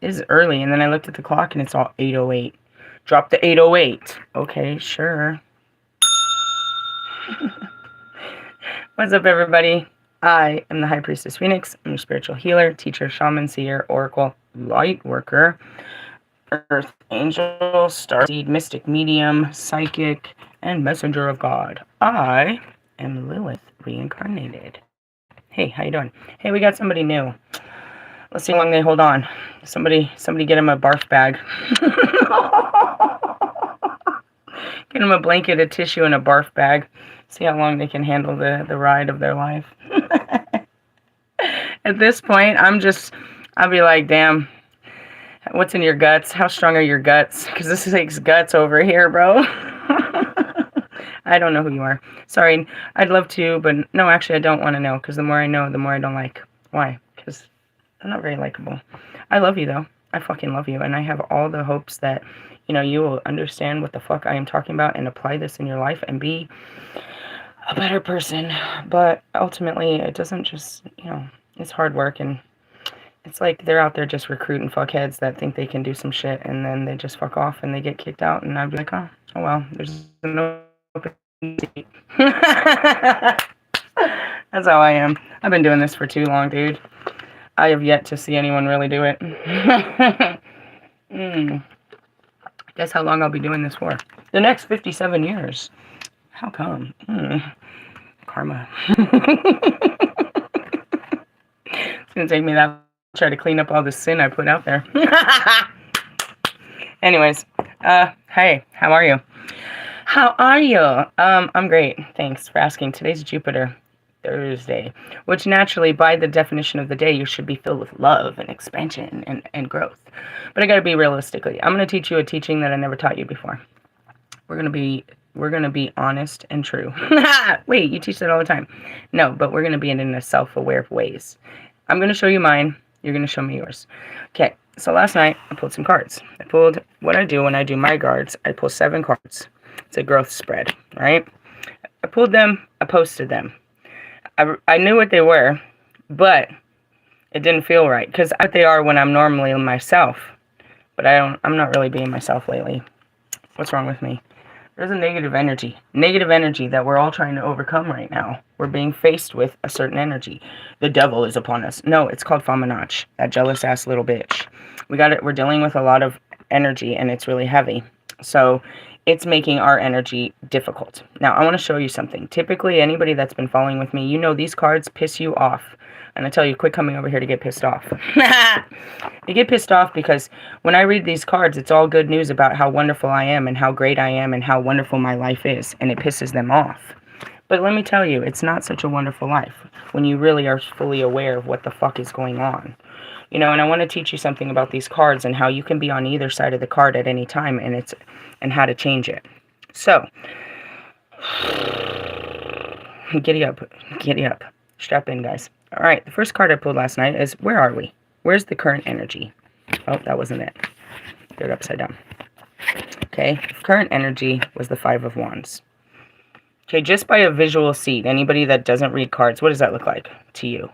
is early, and then I looked at the clock and it's all 8:08. Drop the 8:08. Okay, sure. What's up, everybody? I am the High Priestess Phoenix. I'm a spiritual healer, teacher, shaman, seer, oracle, light worker, earth angel, starseed, mystic medium, psychic, and messenger of God. I am Lilith reincarnated. Hey, how you doing? Hey, we got somebody new. Let's see how long they hold on. Somebody get him a barf bag. Get them a blanket, a tissue, and a barf bag. See how long they can handle the ride of their life. At this point, I'll be like, damn, what's in your guts? How strong are your guts? Because this takes guts over here, bro. I don't know who you are. Sorry, I'd love to, but no, actually, I don't want to know. Because the more I know, the more I don't like. Why? Because I'm not very likable. I love you, though. I fucking love you. And I have all the hopes that you will understand what the fuck I am talking about and apply this in your life and be a better person. But ultimately, it doesn't just, it's hard work, and it's like they're out there just recruiting fuckheads that think they can do some shit, and then they just fuck off and they get kicked out, and I'd be like, oh well, there's an open seat. That's how I am. I've been doing this for too long, dude. I have yet to see anyone really do it. Guess how long I'll be doing this for? The next 57 years. How come? Karma. It's gonna take me that long to try to clean up all the sin I put out there. Anyways, hey, how are you? How are you? I'm great. Thanks for asking. Today's Jupiter Thursday, which naturally, by the definition of the day, you should be filled with love and expansion and growth. But I gotta be realistically. I'm gonna teach you a teaching that I never taught you before. We're gonna be honest and true. Wait, you teach that all the time. No, but we're gonna be in a self-aware ways. I'm gonna show you mine. You're gonna show me yours. Okay. So last night I pulled some cards. I pulled what I do when I do my cards. I pull 7 cards. It's a growth spread, right? I pulled them. I posted them. I knew what they were, but it didn't feel right because they are when I'm normally myself. But I'm not really being myself lately. What's wrong with me? There's a negative energy that we're all trying to overcome right now. We're being faced with a certain energy. The devil is upon us. No, it's called Fuamnach, that jealous ass little bitch. We're dealing with a lot of energy, and it's really heavy. So it's making our energy difficult. Now, I want to show you something. Typically, anybody that's been following with me, these cards piss you off. And I tell you, quit coming over here to get pissed off. You get pissed off because when I read these cards, it's all good news about how wonderful I am and how great I am and how wonderful my life is. And it pisses them off. But let me tell you, it's not such a wonderful life when you really are fully aware of what the fuck is going on. And I want to teach you something about these cards and how you can be on either side of the card at any time and how to change it. So, giddy up. Strap in, guys. All right, the first card I pulled last night is, where are we? Where's the current energy? Oh, that wasn't it. Threw it upside down. Okay, current energy was the 5 of Wands. Okay, just by a visual seed, anybody that doesn't read cards, what does that look like to you?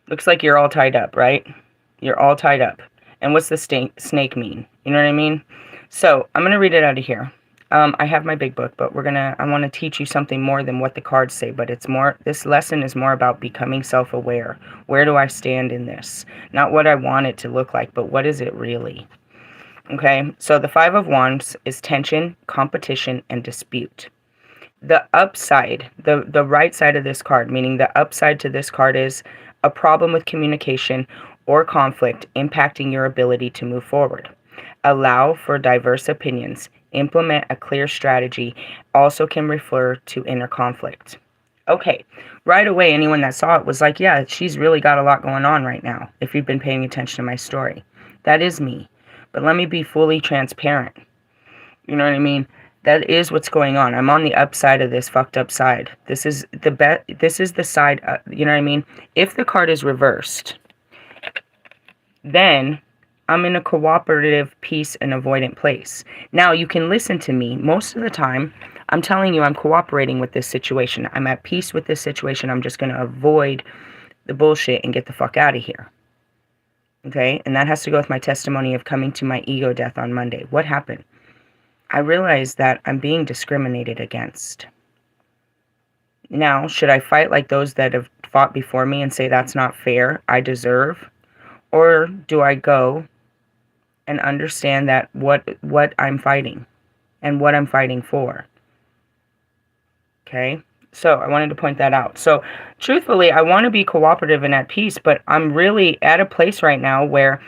Looks like you're all tied up, right? You're all tied up. And what's the snake mean? You know what I mean? So, I'm going to read it out of here. I have my big book, but I want to teach you something more than what the cards say, but this lesson is more about becoming self-aware. Where do I stand in this? Not what I want it to look like, but what is it really? Okay, so the 5 of Wands is tension, competition, and dispute. The upside, the right side of this card, meaning the upside to this card is a problem with communication or conflict impacting your ability to move forward. Allow for diverse opinions. Implement a clear strategy. Also can refer to inner conflict. Okay, right away, anyone that saw it was like, yeah, she's really got a lot going on right now, if you've been paying attention to my story. That is me. But let me be fully transparent. You know what I mean? That is what's going on. I'm on the upside of this fucked up side. This is the side, you know what I mean? If the card is reversed, then I'm in a cooperative, peace, and avoidant place. Now, you can listen to me. Most of the time, I'm telling you I'm cooperating with this situation. I'm at peace with this situation. I'm just going to avoid the bullshit and get the fuck out of here. Okay? And that has to go with my testimony of coming to my ego death on Monday. What happened? I realized that I'm being discriminated against. Now, should I fight like those that have fought before me and say that's not fair, I deserve? Or do I go and understand that what I'm fighting and what I'm fighting for? Okay? So I wanted to point that out. So truthfully, I want to be cooperative and at peace, but I'm really at a place right now where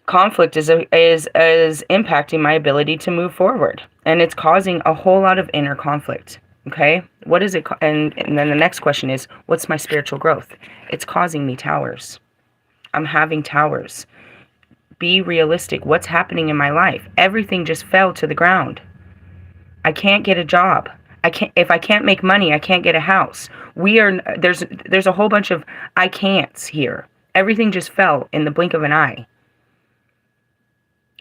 conflict is impacting my ability to move forward, and it's causing a whole lot of inner conflict. Okay, what is it? And then the next question is, what's my spiritual growth? It's causing me towers. I'm having towers. Be realistic. What's happening in my life? Everything just fell to the ground. I can't get a job. If I can't make money, I can't get a house. There's a whole bunch of I can'ts here. Everything just fell in the blink of an eye.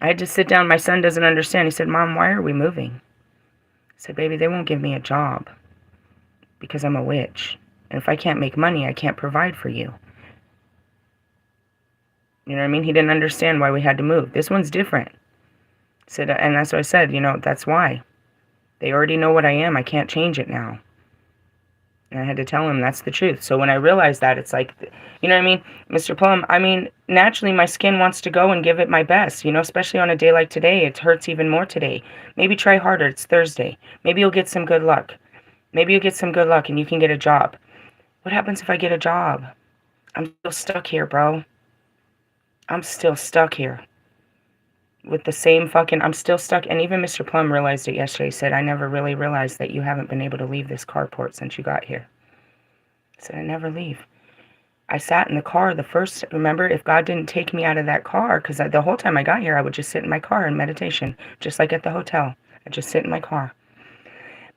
I had to sit down. My son doesn't understand. He said, "Mom, why are we moving?" I said, "Baby, they won't give me a job because I'm a witch. And if I can't make money, I can't provide for you." You know what I mean? He didn't understand why we had to move. This one's different. Said, and that's what I said, that's why. They already know what I am. I can't change it now. And I had to tell him that's the truth. So when I realized that, it's like, you know what I mean? Mr. Plum, naturally my skin wants to go and give it my best, especially on a day like today. It hurts even more today. Maybe try harder. It's Thursday. Maybe you'll get some good luck. Maybe you'll get some good luck and you can get a job. What happens if I get a job? I'm still stuck here, bro. I'm still stuck here. With the same I'm still stuck. And even Mr. Plum realized it yesterday. He said, "I never really realized that you haven't been able to leave this carport since you got here." I said, "I never leave." I sat in the car remember, if God didn't take me out of that car, because the whole time I got here, I would just sit in my car in meditation, just like at the hotel. I'd just sit in my car.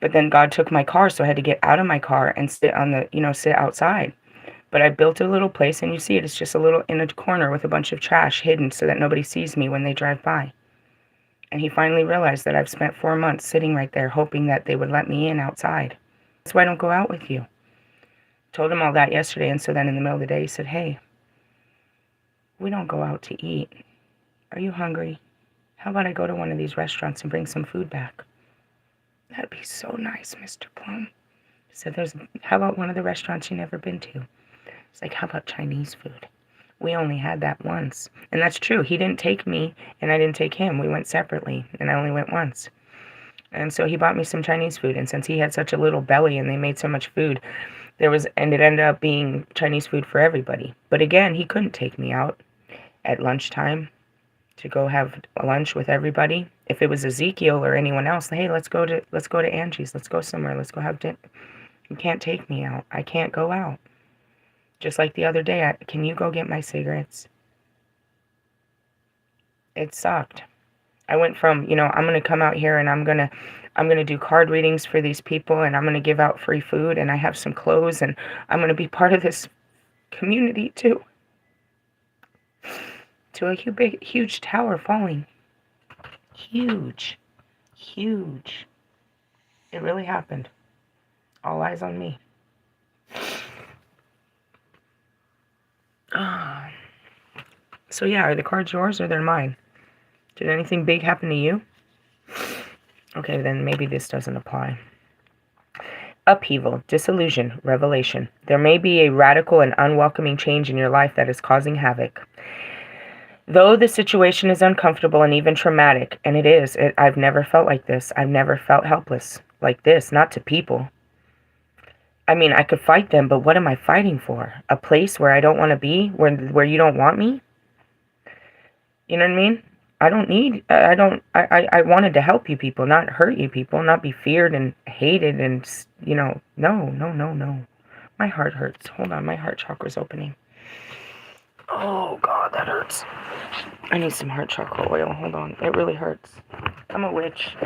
But then God took my car, so I had to get out of my car and sit sit outside. But I built a little place, and you see it. It's just a little in a corner with a bunch of trash hidden so that nobody sees me when they drive by. And he finally realized that I've spent 4 months sitting right there hoping that they would let me in outside. That's why I don't go out with you. Told him all that yesterday, and so then in the middle of the day he said, "Hey, we don't go out to eat. Are you hungry? How about I go to one of these restaurants and bring some food back?" "That'd be so nice, Mr. Plum." He said, "How about one of the restaurants you've never been to?" It's like, "How about Chinese food? We only had that once." And that's true. He didn't take me, and I didn't take him. We went separately, and I only went once. And so he bought me some Chinese food, and since he had such a little belly and they made so much food, it ended up being Chinese food for everybody. But again, he couldn't take me out at lunchtime to go have lunch with everybody. If it was Ezekiel or anyone else, "Hey, let's go to Angie's. Let's go somewhere. Let's go have dinner." You can't take me out. I can't go out. Just like the other day, "Can you go get my cigarettes?" It sucked. I went from, I'm going to come out here and I'm going to do card readings for these people, and I'm going to give out free food, and I have some clothes, and I'm going to be part of this community too. To a huge tower falling. Huge. Huge. It really happened. All eyes on me. So yeah, are the cards yours or they're mine? Did anything big happen to you? Okay, then maybe this doesn't apply. Upheaval, disillusion, revelation. There may be a radical and unwelcoming change in your life that is causing havoc. Though the situation is uncomfortable and even traumatic, and it is, I've never felt like this. I've never felt helpless like this, not to people. I could fight them, but what am I fighting for? A place where I don't want to be, where you don't want me? You know what I mean? I wanted to help you people, not hurt you people, not be feared and hated and, no. My heart hurts. Hold on, my heart chakra's opening. Oh, God, that hurts. I need some heart chakra oil. Hold on. It really hurts. I'm a witch.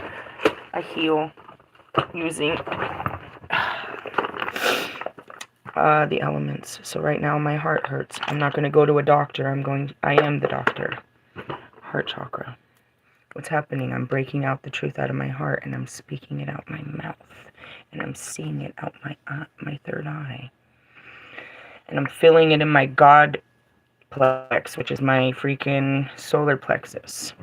I heal using the elements. So right now my heart hurts. I'm not going to go to a doctor. I am the doctor. Heart chakra. What's happening? I'm breaking out the truth out of my heart, and I'm speaking it out my mouth, and I'm seeing it out my third eye, and I'm feeling it in my God plex, which is my freaking solar plexus.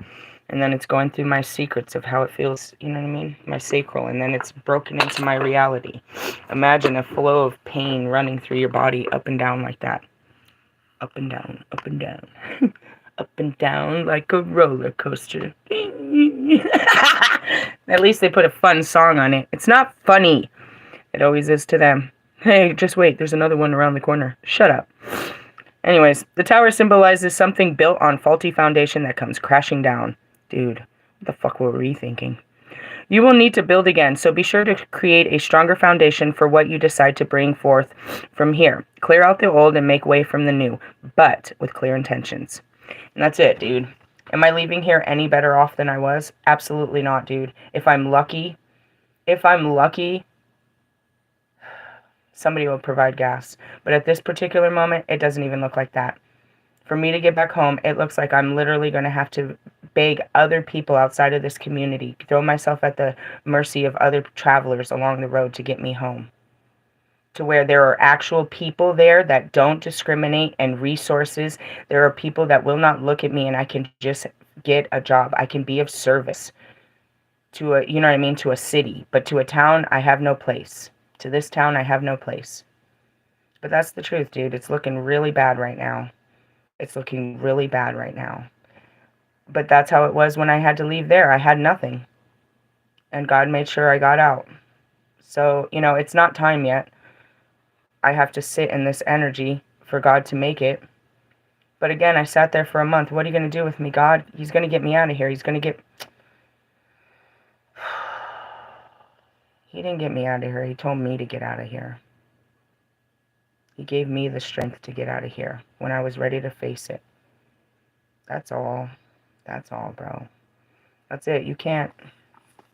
And then it's going through my secrets of how it feels, you know what I mean? My sacral, and then it's broken into my reality. Imagine a flow of pain running through your body up and down like that. Up and down, up and down. Up and down like a roller coaster. At least they put a fun song on it. It's not funny. It always is to them. Hey, just wait, there's another one around the corner. Shut up. Anyways, the tower symbolizes something built on faulty foundation that comes crashing down. Dude, what the fuck were we thinking? You will need to build again, so be sure to create a stronger foundation for what you decide to bring forth from here. Clear out the old and make way from the new, but with clear intentions. And that's it, dude. Am I leaving here any better off than I was? Absolutely not, dude. If I'm lucky, somebody will provide gas. But at this particular moment, it doesn't even look like that. For me to get back home, it looks like I'm literally going to have to beg other people outside of this community, throw myself at the mercy of other travelers along the road to get me home. To where there are actual people there that don't discriminate, and resources. There are people that will not look at me and I can just get a job. I can be of service to a, you know what I mean, to a city. But to a town, I have no place. To this town, I have no place. But that's the truth, dude. It's looking really bad right now. It's looking really bad right now. But that's how it was when I had to leave there. I had nothing. And God made sure I got out. So, you know, it's not time yet. I have to sit in this energy for God to make it. But again, I sat there for a month. What are you going to do with me, God? He's going to get me out of here. He's going to get... He didn't get me out of here. He told me to get out of here. He gave me the strength to get out of here when I was ready to face it. That's all. That's all, bro. That's it. You can't...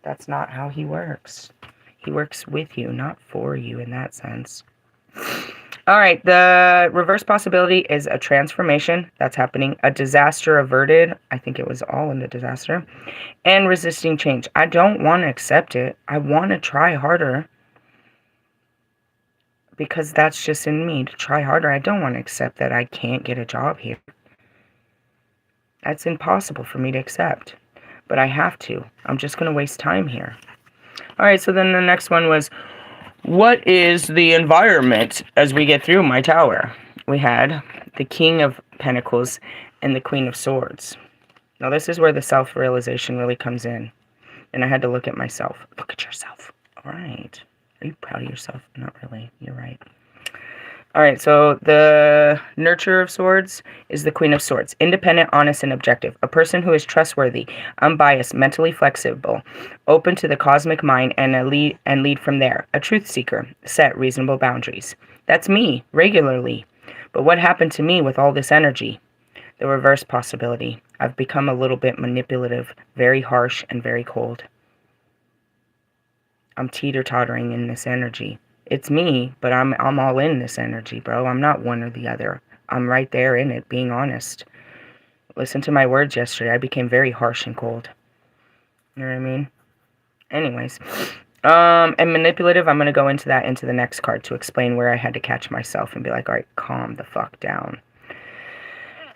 That's not how he works. He works with you, not for you in that sense. All right, the reverse possibility is a transformation that's happening, a disaster averted. I think it was all in the disaster. And resisting change. I don't want to accept it. I want to try harder. Because that's just in me, to try harder. I don't want to accept that I can't get a job here. That's impossible for me to accept. But I have to. I'm just going to waste time here. All right, so then the next one was, what is the environment as we get through my tower? We had the King of Pentacles and the Queen of Swords. Now this is where the self-realization really comes in. And I had to look at myself. Look at yourself. All right. Are you proud of yourself? Not really. You're right. All right, so the Nurturer of Swords is the Queen of Swords. Independent, honest, and objective. A person who is trustworthy, unbiased, mentally flexible, open to the cosmic mind, and lead from there. A truth seeker. Set reasonable boundaries. That's me, regularly. But what happened to me with all this energy? The reverse possibility. I've become a little bit manipulative, very harsh, and very cold. I'm teeter-tottering in this energy. It's me, but I'm all in this energy, bro. I'm not one or the other. I'm right there in it, being honest. Listen to my words yesterday. I became very harsh and cold. You know what I mean? Anyways. And manipulative, I'm going to go into the next card to explain where I had to catch myself and be like, all right, calm the fuck down.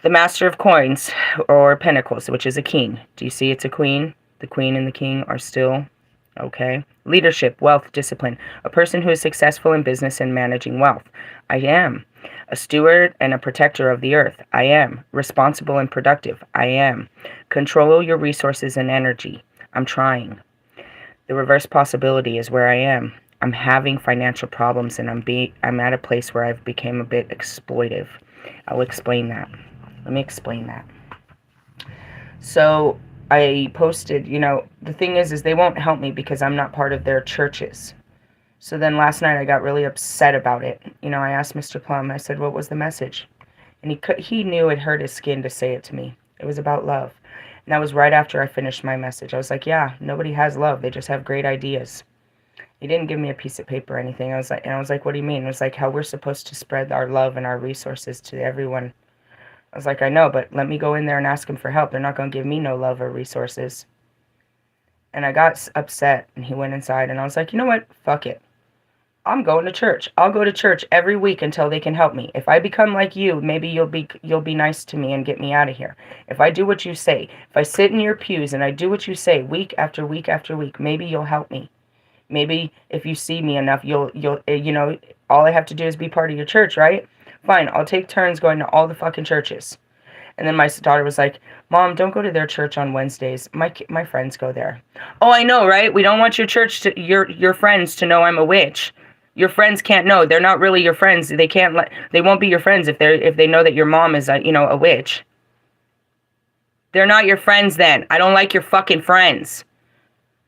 The Master of Coins, or Pentacles, which is a king. Do you see it's a queen? The queen and the king are still... Okay. Leadership, wealth, discipline. A person who is successful in business and managing wealth. I am. A steward and a protector of the earth. I am. Responsible and productive. I am. Control your resources and energy. I'm trying. The reverse possibility is where I am. I'm having financial problems and I'm at a place where I've become a bit exploitive. I'll explain that. Let me explain that. So I posted, you know, the thing is they won't help me because I'm not part of their churches. So then last night I got really upset about it. You know, I asked Mr. Plum, I said, what was the message? And he knew it hurt his skin to say it to me. It was about love. And that was right after I finished my message. I was like, yeah, nobody has love. They just have great ideas. He didn't give me a piece of paper or anything. I was like, what do you mean? It was like how we're supposed to spread our love and our resources to everyone. I was like, I know, but let me go in there and ask them for help. They're not going to give me no love or resources. And I got upset, and he went inside, and I was like, you know what? Fuck it. I'm going to church. I'll go to church every week until they can help me. If I become like you, maybe you'll be nice to me and get me out of here. If I do what you say, if I sit in your pews and I do what you say week after week after week, maybe you'll help me. Maybe if you see me enough, you'll all I have to do is be part of your church, right? Fine, I'll take turns going to all the fucking churches. And then my daughter was like, Mom, don't go to their church on Wednesdays. My friends go there. Oh, I know, right? We don't want your church to your friends to know I'm a witch. Your friends can't know. They're not really your friends. They won't be your friends if they know that your mom is a witch. They're not your friends then. I don't like your fucking friends.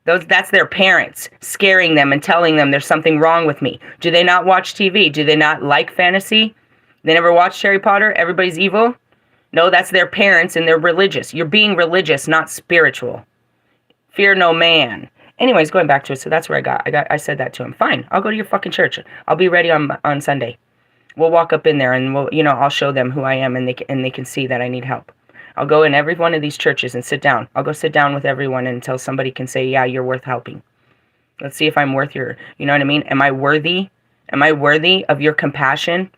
That's their parents scaring them and telling them there's something wrong with me. Do they not watch TV? Do they not like fantasy? They never watched Harry Potter? Everybody's evil? No, that's their parents and they're religious. You're being religious, not spiritual. Fear no man. Anyways, going back to it, so that's where I said that to him. Fine, I'll go to your fucking church. I'll be ready on Sunday. We'll walk up in there and I'll show them who I am and they can see that I need help. I'll go in every one of these churches and sit down. I'll go sit down with everyone until somebody can say, yeah, you're worth helping. Let's see if I'm worth your, you know what I mean? Am I worthy? Am I worthy of your compassion?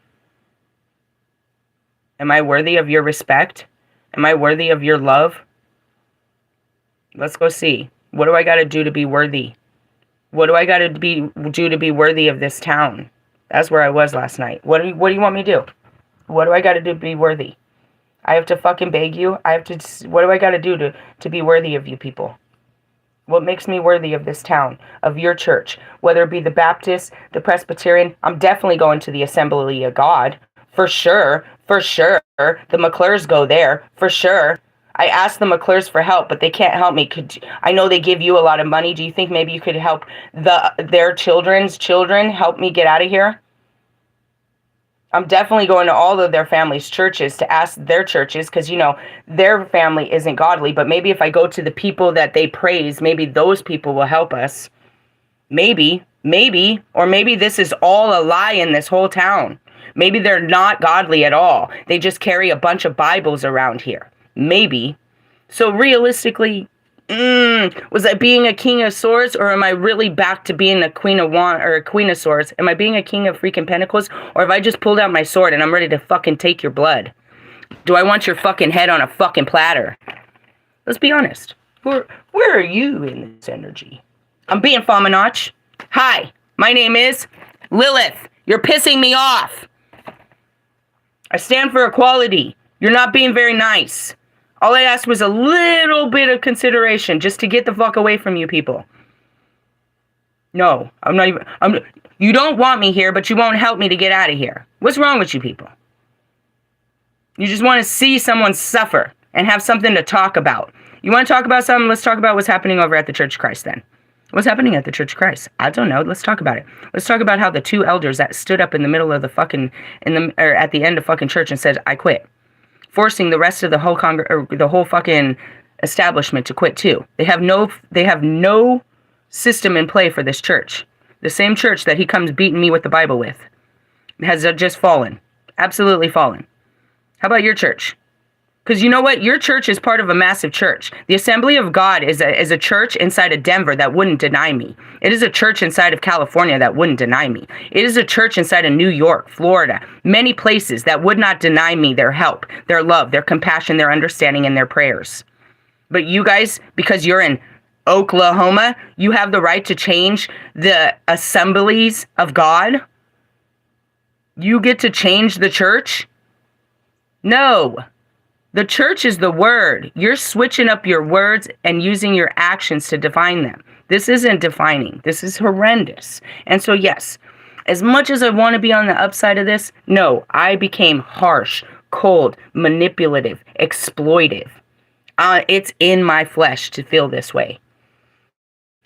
Am I worthy of your respect? Am I worthy of your love? Let's go see. What do I got to do to be worthy? What do I got to do to be worthy of this town? That's where I was last night. What do you want me to do? What do I got to do to be worthy? I have to fucking beg you? What do I got to do to be worthy of you people? What makes me worthy of this town, of your church? Whether it be the Baptist, the Presbyterian, I'm definitely going to the Assembly of God. For sure. For sure. The McClures go there. For sure. I asked the McClures for help, but they can't help me. I know they give you a lot of money. Do you think maybe you could help their children's children help me get out of here? I'm definitely going to all of their families' churches to ask their churches because, their family isn't godly. But maybe if I go to the people that they praise, maybe those people will help us. Maybe. Or maybe this is all a lie in this whole town. Maybe they're not godly at all. They just carry a bunch of Bibles around here. Maybe. So realistically, was I being a king of swords, or am I really back to being a queen of wands or a queen of swords? Am I being a king of freaking pentacles, or have I just pulled out my sword and I'm ready to fucking take your blood? Do I want your fucking head on a fucking platter? Let's be honest. Where are you in this energy? I'm being Fuamnach. Hi, my name is LILITH. You're pissing me off. I stand for equality. You're not being very nice. All I asked was a little bit of consideration just to get the fuck away from you people. No, you don't want me here, but you won't help me to get out of here. What's wrong with you people? You just want to see someone suffer and have something to talk about. You want to talk about something? Let's talk about what's happening over at the Church of Christ then. What's happening at the Church of Christ? I don't know. Let's talk about it. Let's talk about how the two elders that stood up in the middle of the fucking, or at the end of fucking church and said, I quit. Forcing the rest of the whole the whole fucking establishment to quit too. They have no system in play for this church. The same church that he comes beating me with the Bible with has just fallen. Absolutely fallen. How about your church? Because you know what? Your church is part of a massive church. The Assembly of God is a church inside of Denver that wouldn't deny me. It is a church inside of California that wouldn't deny me. It is a church inside of New York, Florida, many places that would not deny me their help, their love, their compassion, their understanding, and their prayers. But you guys, because you're in Oklahoma, you have the right to change the assemblies of God? You get to change the church? No. The church is the word. You're switching up your words and using your actions to define them. This isn't defining. This is horrendous. And so, yes, as much as I want to be on the upside of this, no, I became harsh, cold, manipulative, exploitive. It's in my flesh to feel this way.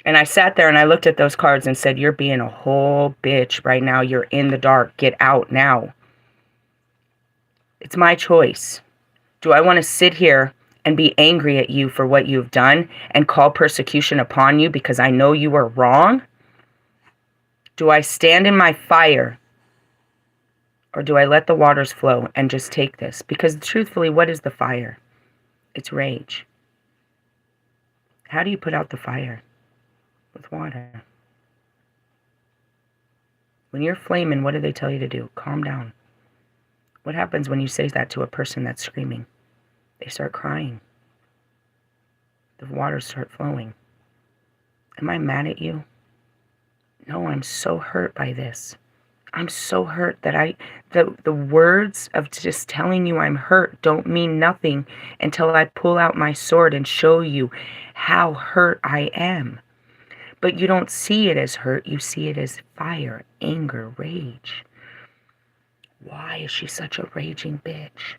And I sat there and I looked at those cards and said, you're being a whole bitch right now. You're in the dark. Get out now. It's my choice. Do I want to sit here and be angry at you for what you've done and call persecution upon you because I know you are wrong? Do I stand in my fire, or do I let the waters flow and just take this? Because truthfully, what is the fire? It's rage. How do you put out the fire? With water. When you're flaming, what do they tell you to do? Calm down. What happens when you say that to a person that's screaming? They start crying. The waters start flowing. Am I mad at you? No, I'm so hurt by this. I'm so hurt that the words of just telling you I'm hurt don't mean nothing until I pull out my sword and show you how hurt I am. But you don't see it as hurt, you see it as fire, anger, rage. Why is she such a raging bitch?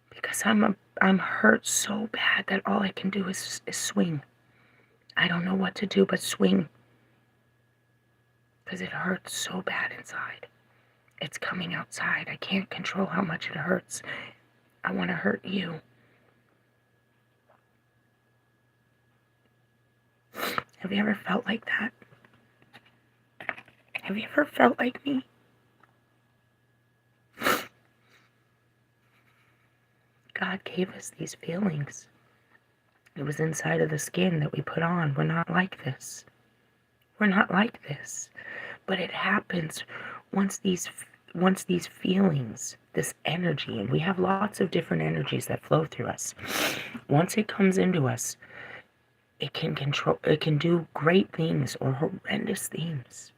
Because I'm hurt so bad that all I can do is swing. I don't know what to do but swing. Because it hurts so bad inside. It's coming outside. I can't control how much it hurts. I want to hurt you. Have you ever felt like that? Have you ever felt like me? God gave us these feelings. It was inside of the skin that we put on. We're not like this. We're not like this. But it happens once these feelings, this energy, and we have lots of different energies that flow through us. Once it comes into us, it can do great things or horrendous things.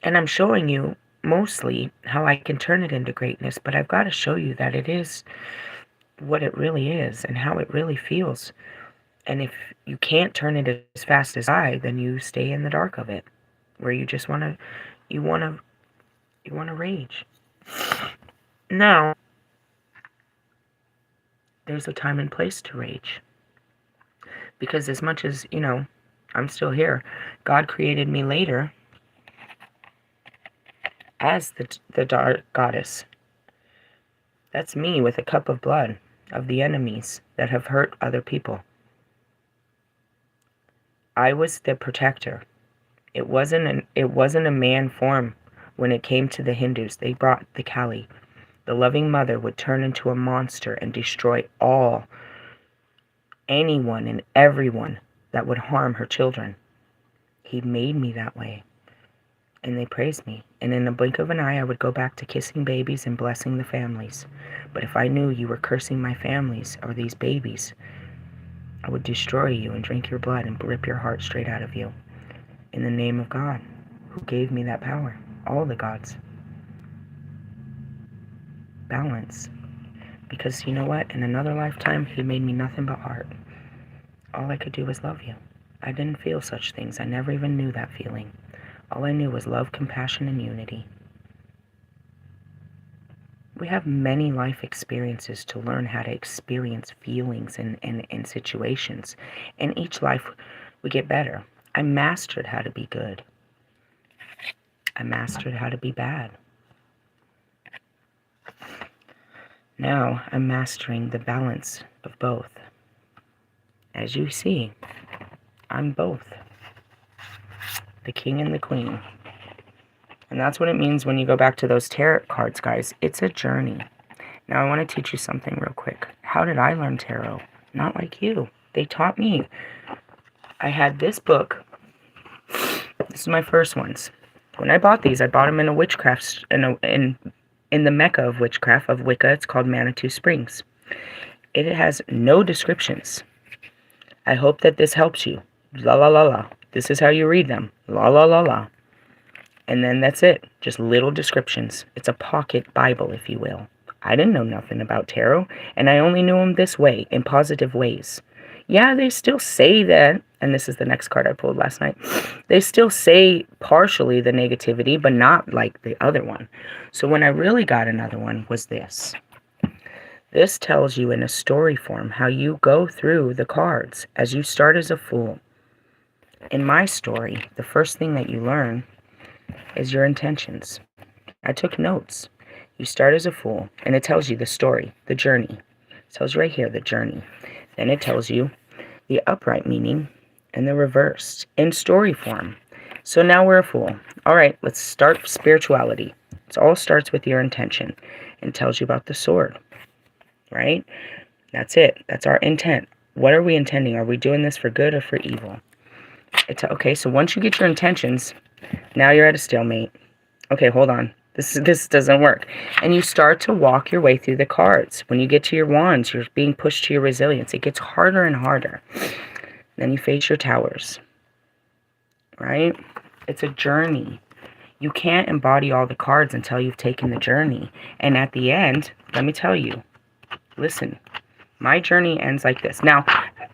And I'm showing you mostly how I can turn it into greatness, but I've got to show you that it is what it really is and how it really feels. And if you can't turn it as fast as I, then you stay in the dark of it, where you just want to rage. Now, there's a time and place to rage. Because as much as, I'm still here, God created me later as the dark goddess. That's me with a cup of blood of the enemies that have hurt other people. I was the protector. It wasn't a man form when it came to the Hindus. They brought the Kali. The loving mother would turn into a monster and destroy anyone and everyone that would harm her children. He made me that way. And they praised me. And in a blink of an eye, I would go back to kissing babies and blessing the families. But if I knew you were cursing my families or these babies, I would destroy you and drink your blood and rip your heart straight out of you. In the name of God, who gave me that power. All the gods. Balance. Because you know what? In another lifetime, he made me nothing but heart. All I could do was love you. I didn't feel such things. I never even knew that feeling. All I knew was love, compassion, and unity. We have many life experiences to learn how to experience feelings and situations. And each life, we get better. I mastered how to be good. I mastered how to be bad. Now I'm mastering the balance of both. As you see, I'm both. The king and the queen. And that's what it means when you go back to those tarot cards, guys. It's a journey. Now I want to teach you something real quick. How did I learn tarot? Not like you. They taught me. I had this book. This is my first ones. When I bought these, I bought them in a witchcraft, in the mecca of witchcraft, of Wicca. It's called Manitou Springs. It has no descriptions. I hope that this helps you. La la la la. This is how you read them. La la la la. And then that's it. Just little descriptions. It's a pocket Bible, if you will. I didn't know nothing about tarot, and I only knew them this way, in positive ways. Yeah, they still say that, and this is the next card I pulled last night. They still say partially the negativity, but not like the other one. So when I really got another one was this. This tells you in a story form how you go through the cards as you start as a fool. In my story, the first thing that you learn is your intentions. I took notes. You start as a fool, and it tells you the story, the journey. It tells you right here, the journey. Then it tells you the upright meaning and the reversed in story form. So now we're a fool. All right, let's start spirituality. It all starts with your intention and tells you about the sword, right? That's it. That's our intent. What are we intending? Are we doing this for good or for evil? Okay, so once you get your intentions, now you're at a stalemate. Okay, hold on. This doesn't work. And you start to walk your way through the cards. When you get to your wands, you're being pushed to your resilience. It gets harder and harder. Then you face your towers, right? It's a journey. You can't embody all the cards until you've taken the journey. And at the end, let me tell you, listen, my journey ends like this. Now,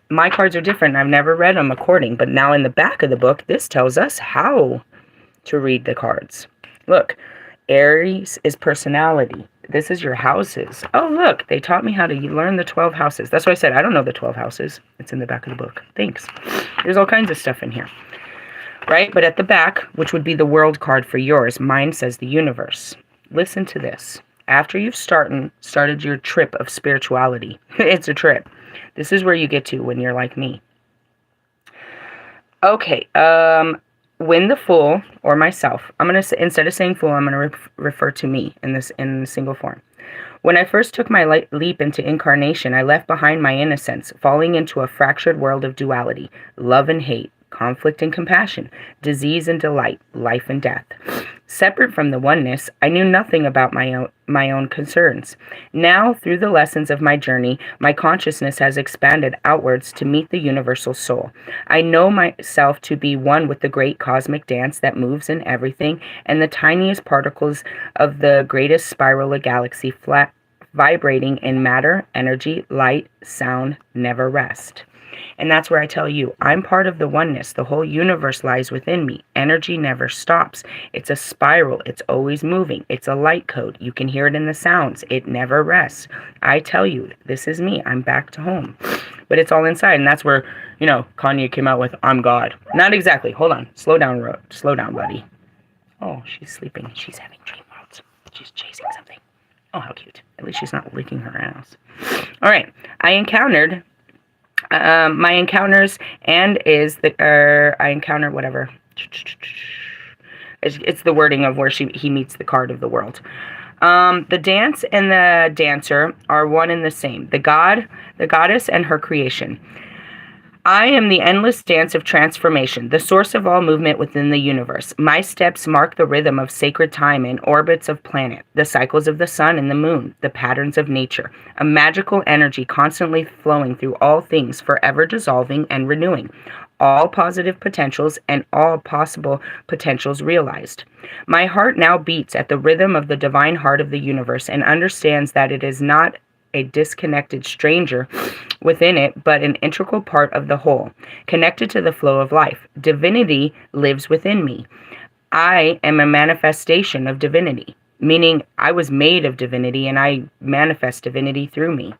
my cards are different. I've never read them according, but now in the back of the book, this tells us how to read the cards. Look, Aries is personality. This is your houses. Oh, look, they taught me how to learn the 12 houses. That's why I said I don't know the 12 houses. It's in the back of the book. Thanks. There's all kinds of stuff in here, right? But at the back, which would be the world card for yours, mine says the universe. Listen to this. After you've started your trip of spirituality, it's a trip. This is where you get to when you're like me. Okay, when the Fool, or myself, I'm going to say, instead of saying Fool, I'm going to refer to me in single form. When I first took my leap into incarnation, I left behind my innocence, falling into a fractured world of duality, love and hate, conflict and compassion, disease and delight, life and death. Separate from the oneness, I knew nothing about my own concerns. Now, through the lessons of my journey, my consciousness has expanded outwards to meet the universal soul. I know myself to be one with the great cosmic dance that moves in everything, and the tiniest particles of the greatest spiral of galaxy flat vibrating in matter, energy, light, sound, never rest. And that's where I tell you, I'm part of the oneness. The whole universe lies within me. Energy never stops. It's a spiral. It's always moving. It's a light code. You can hear it in the sounds. It never rests. I tell you, this is me. I'm back to home. But it's all inside. And that's where, Kanye came out with, I'm God. Not exactly. Hold on. Slow down, buddy. Oh, she's sleeping. She's having dream worlds. She's chasing something. Oh, how cute. At least she's not licking her ass. All right. I encountered my encounters and is the I encounter whatever. It's the wording of where he meets the card of the world. The dance and the dancer are one and the same. The goddess, and her creation. I am the endless dance of transformation, the source of all movement within the universe. My steps mark the rhythm of sacred time and orbits of planet, the cycles of the sun and the moon, the patterns of nature, a magical energy constantly flowing through all things, forever dissolving and renewing, all positive potentials and all possible potentials realized. My heart now beats at the rhythm of the divine heart of the universe and understands that it is not a disconnected stranger within it, but an integral part of the whole, connected to the flow of life. Divinity lives within me. I am a manifestation of divinity, meaning I was made of divinity and I manifest divinity through me.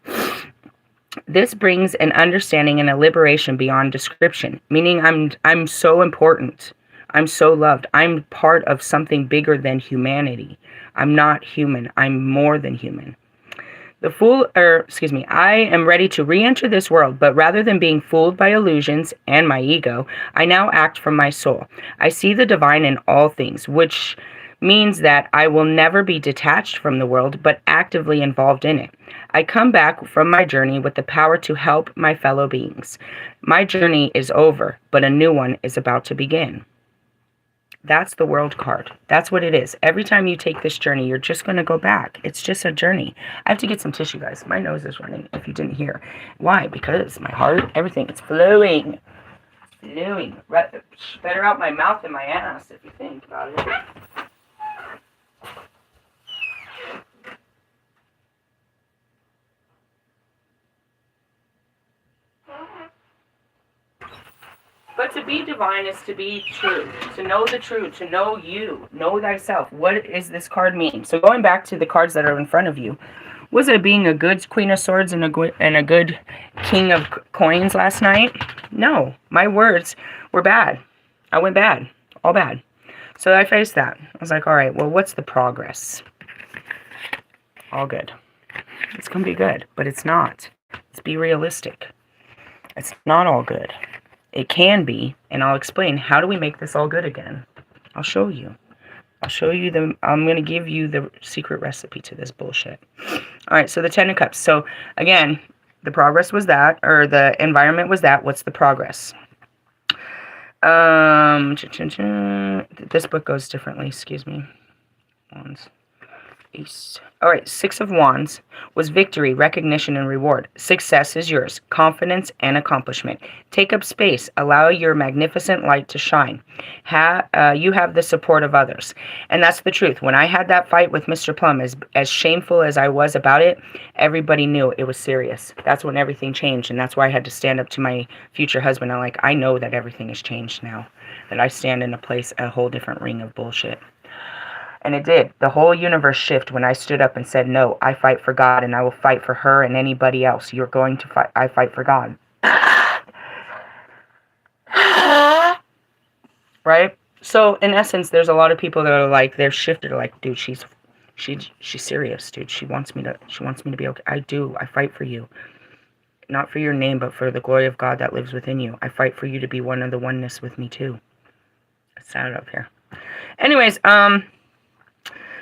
This brings an understanding and a liberation beyond description, meaning I'm so important. I'm so loved. I'm part of something bigger than humanity. I'm not human. I'm more than human. I am ready to re-enter this world, but rather than being fooled by illusions and my ego, I now act from my soul. I see the divine in all things, which means that I will never be detached from the world, but actively involved in it. I come back from my journey with the power to help my fellow beings. My journey is over, but a new one is about to begin. That's the world card. That's what it is. Every time you take this journey, you're just going to go back. It's just a journey. I have to get some tissue, guys. My nose is running, if you didn't hear. Why? Because my heart, everything, it's flowing. It's flowing. Better out my mouth than my ass, if you think about it. But to be divine is to be true, to know the truth, to know you, know thyself. What does this card mean? So going back to the cards that are in front of you, was it being a good Queen of Swords and a good King of Coins last night? No, my words were bad. I went bad, all bad. So I faced that. I was like, all right, well, what's the progress? All good. It's going to be good, but it's not. Let's be realistic. It's not all good. It can be, and I'll explain how do we make this all good again. I'll show you. I'm going to give you the secret recipe to this bullshit. All right, so the Ten of Cups. So again, the progress was that, or the environment was that. What's the progress? This book goes differently, excuse me. Wands. Ace. All right, Six of Wands was victory, recognition, and reward. Success is yours, confidence and accomplishment. Take up space. Allow your magnificent light to shine. You have the support of others. And that's the truth. When I had that fight with Mr. Plum, as shameful as I was about it, everybody knew it was serious. That's when everything changed, and that's why I had to stand up to my future husband. I'm like, I know that everything has changed now, that I stand in a whole different ring of bullshit. And it did. The whole universe shifted when I stood up and said, no, I fight for God, and I will fight for her and anybody else. You're going to fight. I fight for God. Right? So, in essence, there's a lot of people that are like, they're shifted. They're like, dude, she's serious, dude. She wants me to be okay. I do. I fight for you. Not for your name, but for the glory of God that lives within you. I fight for you to be one of the oneness with me, too. It's sad up here. Anyways,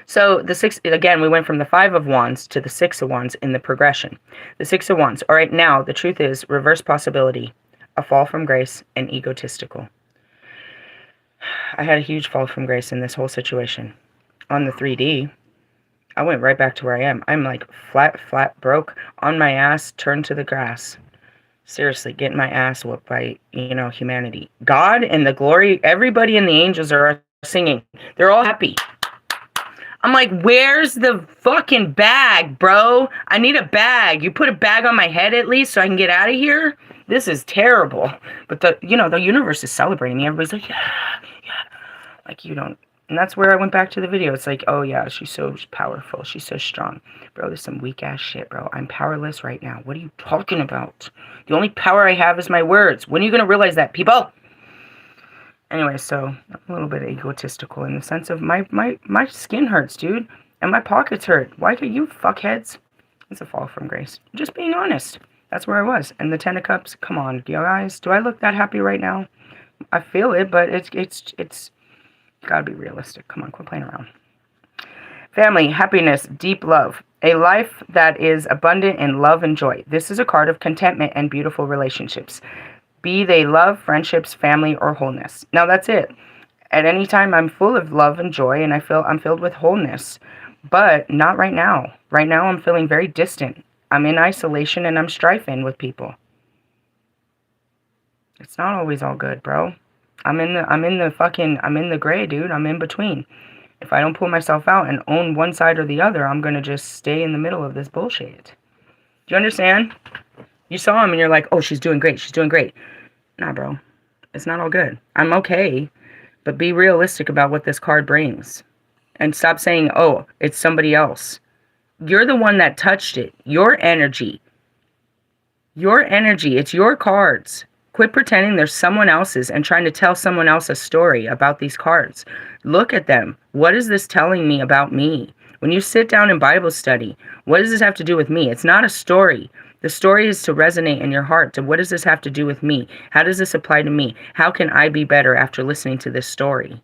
so the six, again, we went from the Five of Wands to the Six of Wands in the progression. The Six of Wands. All right, now the truth is reverse possibility, a fall from grace, and egotistical. I had a huge fall from grace in this whole situation. On the 3D, I went right back to where I am. I'm like flat, broke, on my ass, turned to the grass. Seriously, getting my ass whooped by, humanity. God and the glory, everybody and the angels are singing. They're all happy. I'm like, where's the fucking bag, bro? I need a bag. You put a bag on my head at least so I can get out of here? This is terrible. But the universe is celebrating me. Everybody's like, yeah. Like, you don't. And that's where I went back to the video. It's like, oh yeah, she's so powerful. She's so strong. Bro, there's some weak ass shit, bro. I'm powerless right now. What are you talking about? The only power I have is my words. When are you going to realize that, people? Anyway, so I'm a little bit egotistical in the sense of my skin hurts, dude. And my pockets hurt. Why could you fuckheads? It's a fall from grace. Just being honest. That's where I was. And the Ten of Cups, come on, you guys. Do I look that happy right now? I feel it, but it's gotta be realistic. Come on, quit playing around. Family, happiness, deep love. A life that is abundant in love and joy. This is a card of contentment and beautiful relationships. Be they love, friendships, family, or wholeness. Now that's it. At any time, I'm full of love and joy, and I'm filled with wholeness. But not right now. Right now, I'm feeling very distant. I'm in isolation, and I'm strifing with people. It's not always all good, bro. I'm in the gray, dude. I'm in between. If I don't pull myself out and own one side or the other, I'm gonna just stay in the middle of this bullshit. Do you understand? You saw him and you're like, oh, she's doing great. She's doing great. Nah, bro. It's not all good. I'm okay. But be realistic about what this card brings. And stop saying, oh, it's somebody else. You're the one that touched it. Your energy. Your energy. It's your cards. Quit pretending they're someone else's and trying to tell someone else a story about these cards. Look at them. What is this telling me about me? When you sit down in Bible study, what does this have to do with me? It's not a story. The story is to resonate in your heart. So what does this have to do with me? How does this apply to me? How can I be better after listening to this story?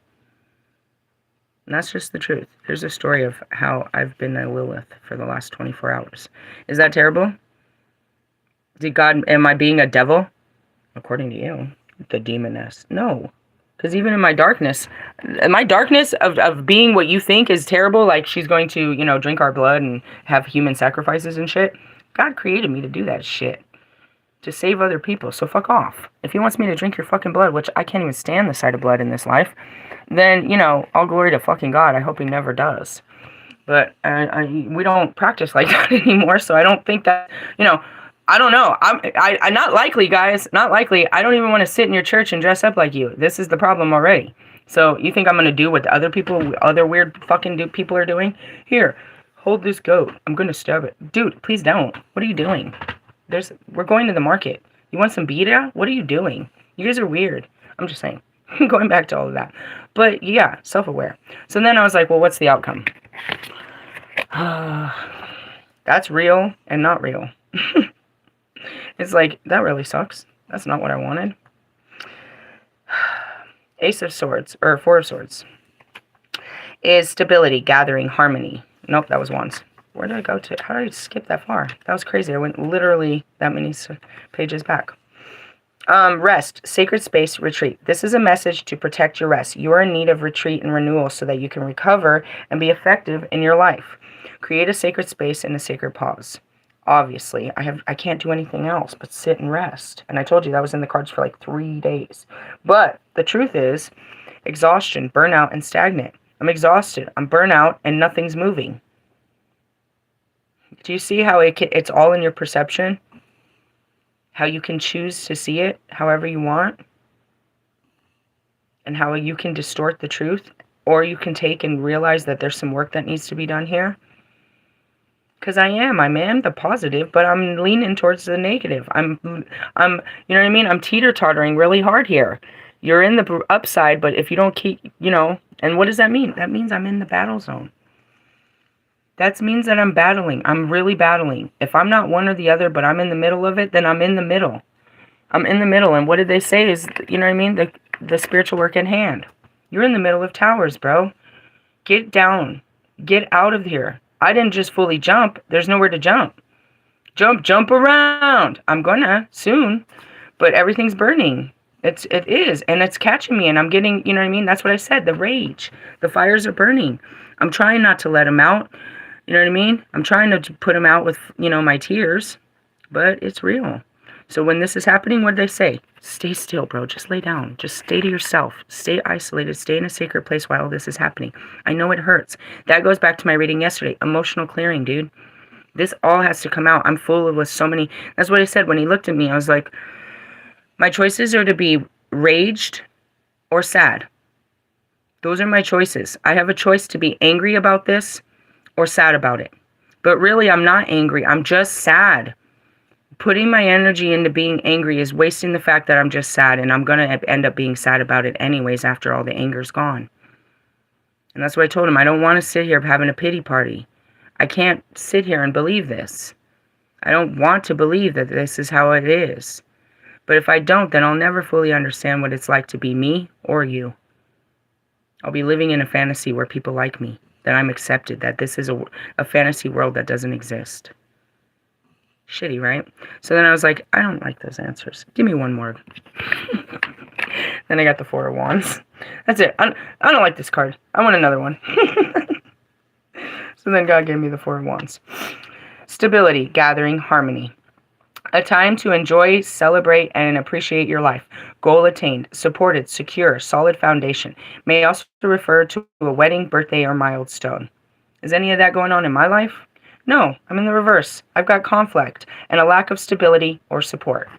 And that's just the truth. Here's a story of how I've been a Lilith for the last 24 hours. Is that terrible? Am I being a devil? According to you, the demoness. No. Because even in my darkness of being what you think is terrible, like she's going to, drink our blood and have human sacrifices and shit, God created me to do that shit. To save other people. So fuck off. If he wants me to drink your fucking blood, which I can't even stand the sight of blood in this life, then, all glory to fucking God. I hope he never does. But we don't practice like that anymore, so I don't think that, I don't know. I'm not likely, guys. Not likely. I don't even want to sit in your church and dress up like you. This is the problem already. So you think I'm going to do what the other weird fucking people are doing? Here, hold this goat. I'm going to stab it. Dude, please don't. What are you doing? We're going to the market. You want some beta? What are you doing? You guys are weird. I'm just saying. Going back to all of that. But yeah, self-aware. So then I was like, well, what's the outcome? That's real and not real. It's like, that really sucks. That's not what I wanted. Ace of Swords, or Four of Swords, is stability, gathering, harmony. Nope, that was Wands. Where did I go to? How did I skip that far? That was crazy. I went literally that many pages back. Rest, sacred space, retreat. This is a message to protect your rest. You are in need of retreat and renewal so that you can recover and be effective in your life. Create a sacred space and a sacred pause. Obviously, I can't do anything else but sit and rest. And I told you that was in the cards for like 3 days. But the truth is, exhaustion, burnout, and stagnant. I'm exhausted. I'm burnout, and nothing's moving. Do you see how it's all in your perception? How you can choose to see it however you want? And how you can distort the truth? Or you can take and realize that there's some work that needs to be done here? Because I am the positive, but I'm leaning towards the negative. I'm, you know what I mean? I'm teeter-tottering really hard here. You're in the upside, but if you don't keep, and what does that mean? That means I'm in the battle zone. That means that I'm battling. I'm really battling. If I'm not one or the other, but I'm in the middle of it, then I'm in the middle. I'm in the middle. And what did they say is, you know what I mean? The spiritual work in hand. You're in the middle of towers, bro. Get down. Get out of here. I didn't just fully jump. There's nowhere to jump. Jump around. I'm gonna soon. But everything's burning. It is. And it's catching me. And I'm getting, you know what I mean? That's what I said. The rage. The fires are burning. I'm trying not to let them out. You know what I mean? I'm trying to put them out with, my tears. But it's real. So when this is happening, what do they say? Stay still, bro. Just lay down. Just stay to yourself. Stay isolated. Stay in a sacred place while this is happening. I know it hurts. That goes back to my reading yesterday. Emotional clearing, dude. This all has to come out. I'm full with so many. That's what he said when he looked at me. I was like, my choices are to be raged or sad. Those are my choices. I have a choice to be angry about this or sad about it. But really, I'm not angry. I'm just sad. Putting my energy into being angry is wasting the fact that I'm just sad, and I'm going to end up being sad about it anyways after all the anger's gone. And that's what I told him. I don't want to sit here having a pity party. I can't sit here and believe this. I don't want to believe that this is how it is. But if I don't, then I'll never fully understand what it's like to be me or you. I'll be living in a fantasy where people like me, that I'm accepted, that this is a fantasy world that doesn't exist. Shitty, right? So then I was like, I don't like those answers. Give me one more. Then I got the Four of Wands. That's it. I don't like this card. I want another one. So then God gave me the Four of Wands. Stability, gathering, harmony. A time to enjoy, celebrate, and appreciate your life. Goal attained, supported, secure, solid foundation. May also refer to a wedding, birthday, or milestone. Is any of that going on in my life? No, I'm in the reverse. I've got conflict and a lack of stability or support.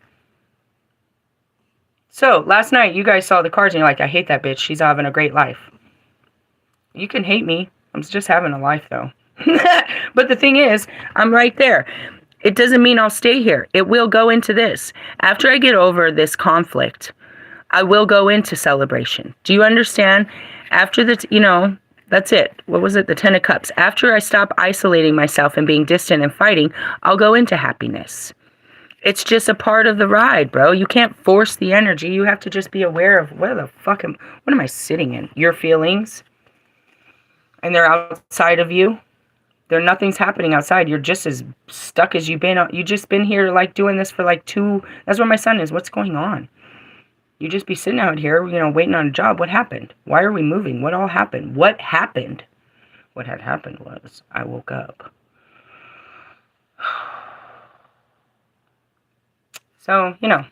So, last night, you guys saw the cards and you're like, I hate that bitch. She's having a great life. You can hate me. I'm just having a life, though. But the thing is, I'm right there. It doesn't mean I'll stay here. It will go into this. After I get over this conflict, I will go into celebration. Do you understand? After the, that's it. What was it? The Ten of Cups. After I stop isolating myself and being distant and fighting, I'll go into happiness. It's just a part of the ride, bro. You can't force the energy. You have to just be aware of what am I sitting in? Your feelings. And they're outside of you. Nothing's happening outside. You're just as stuck as you've been. You just been here like doing this for like 2. That's where my son is. What's going on? You just be sitting out here, waiting on a job. What happened? Why are we moving? What all happened? What happened? What had happened was I woke up. So, yeah.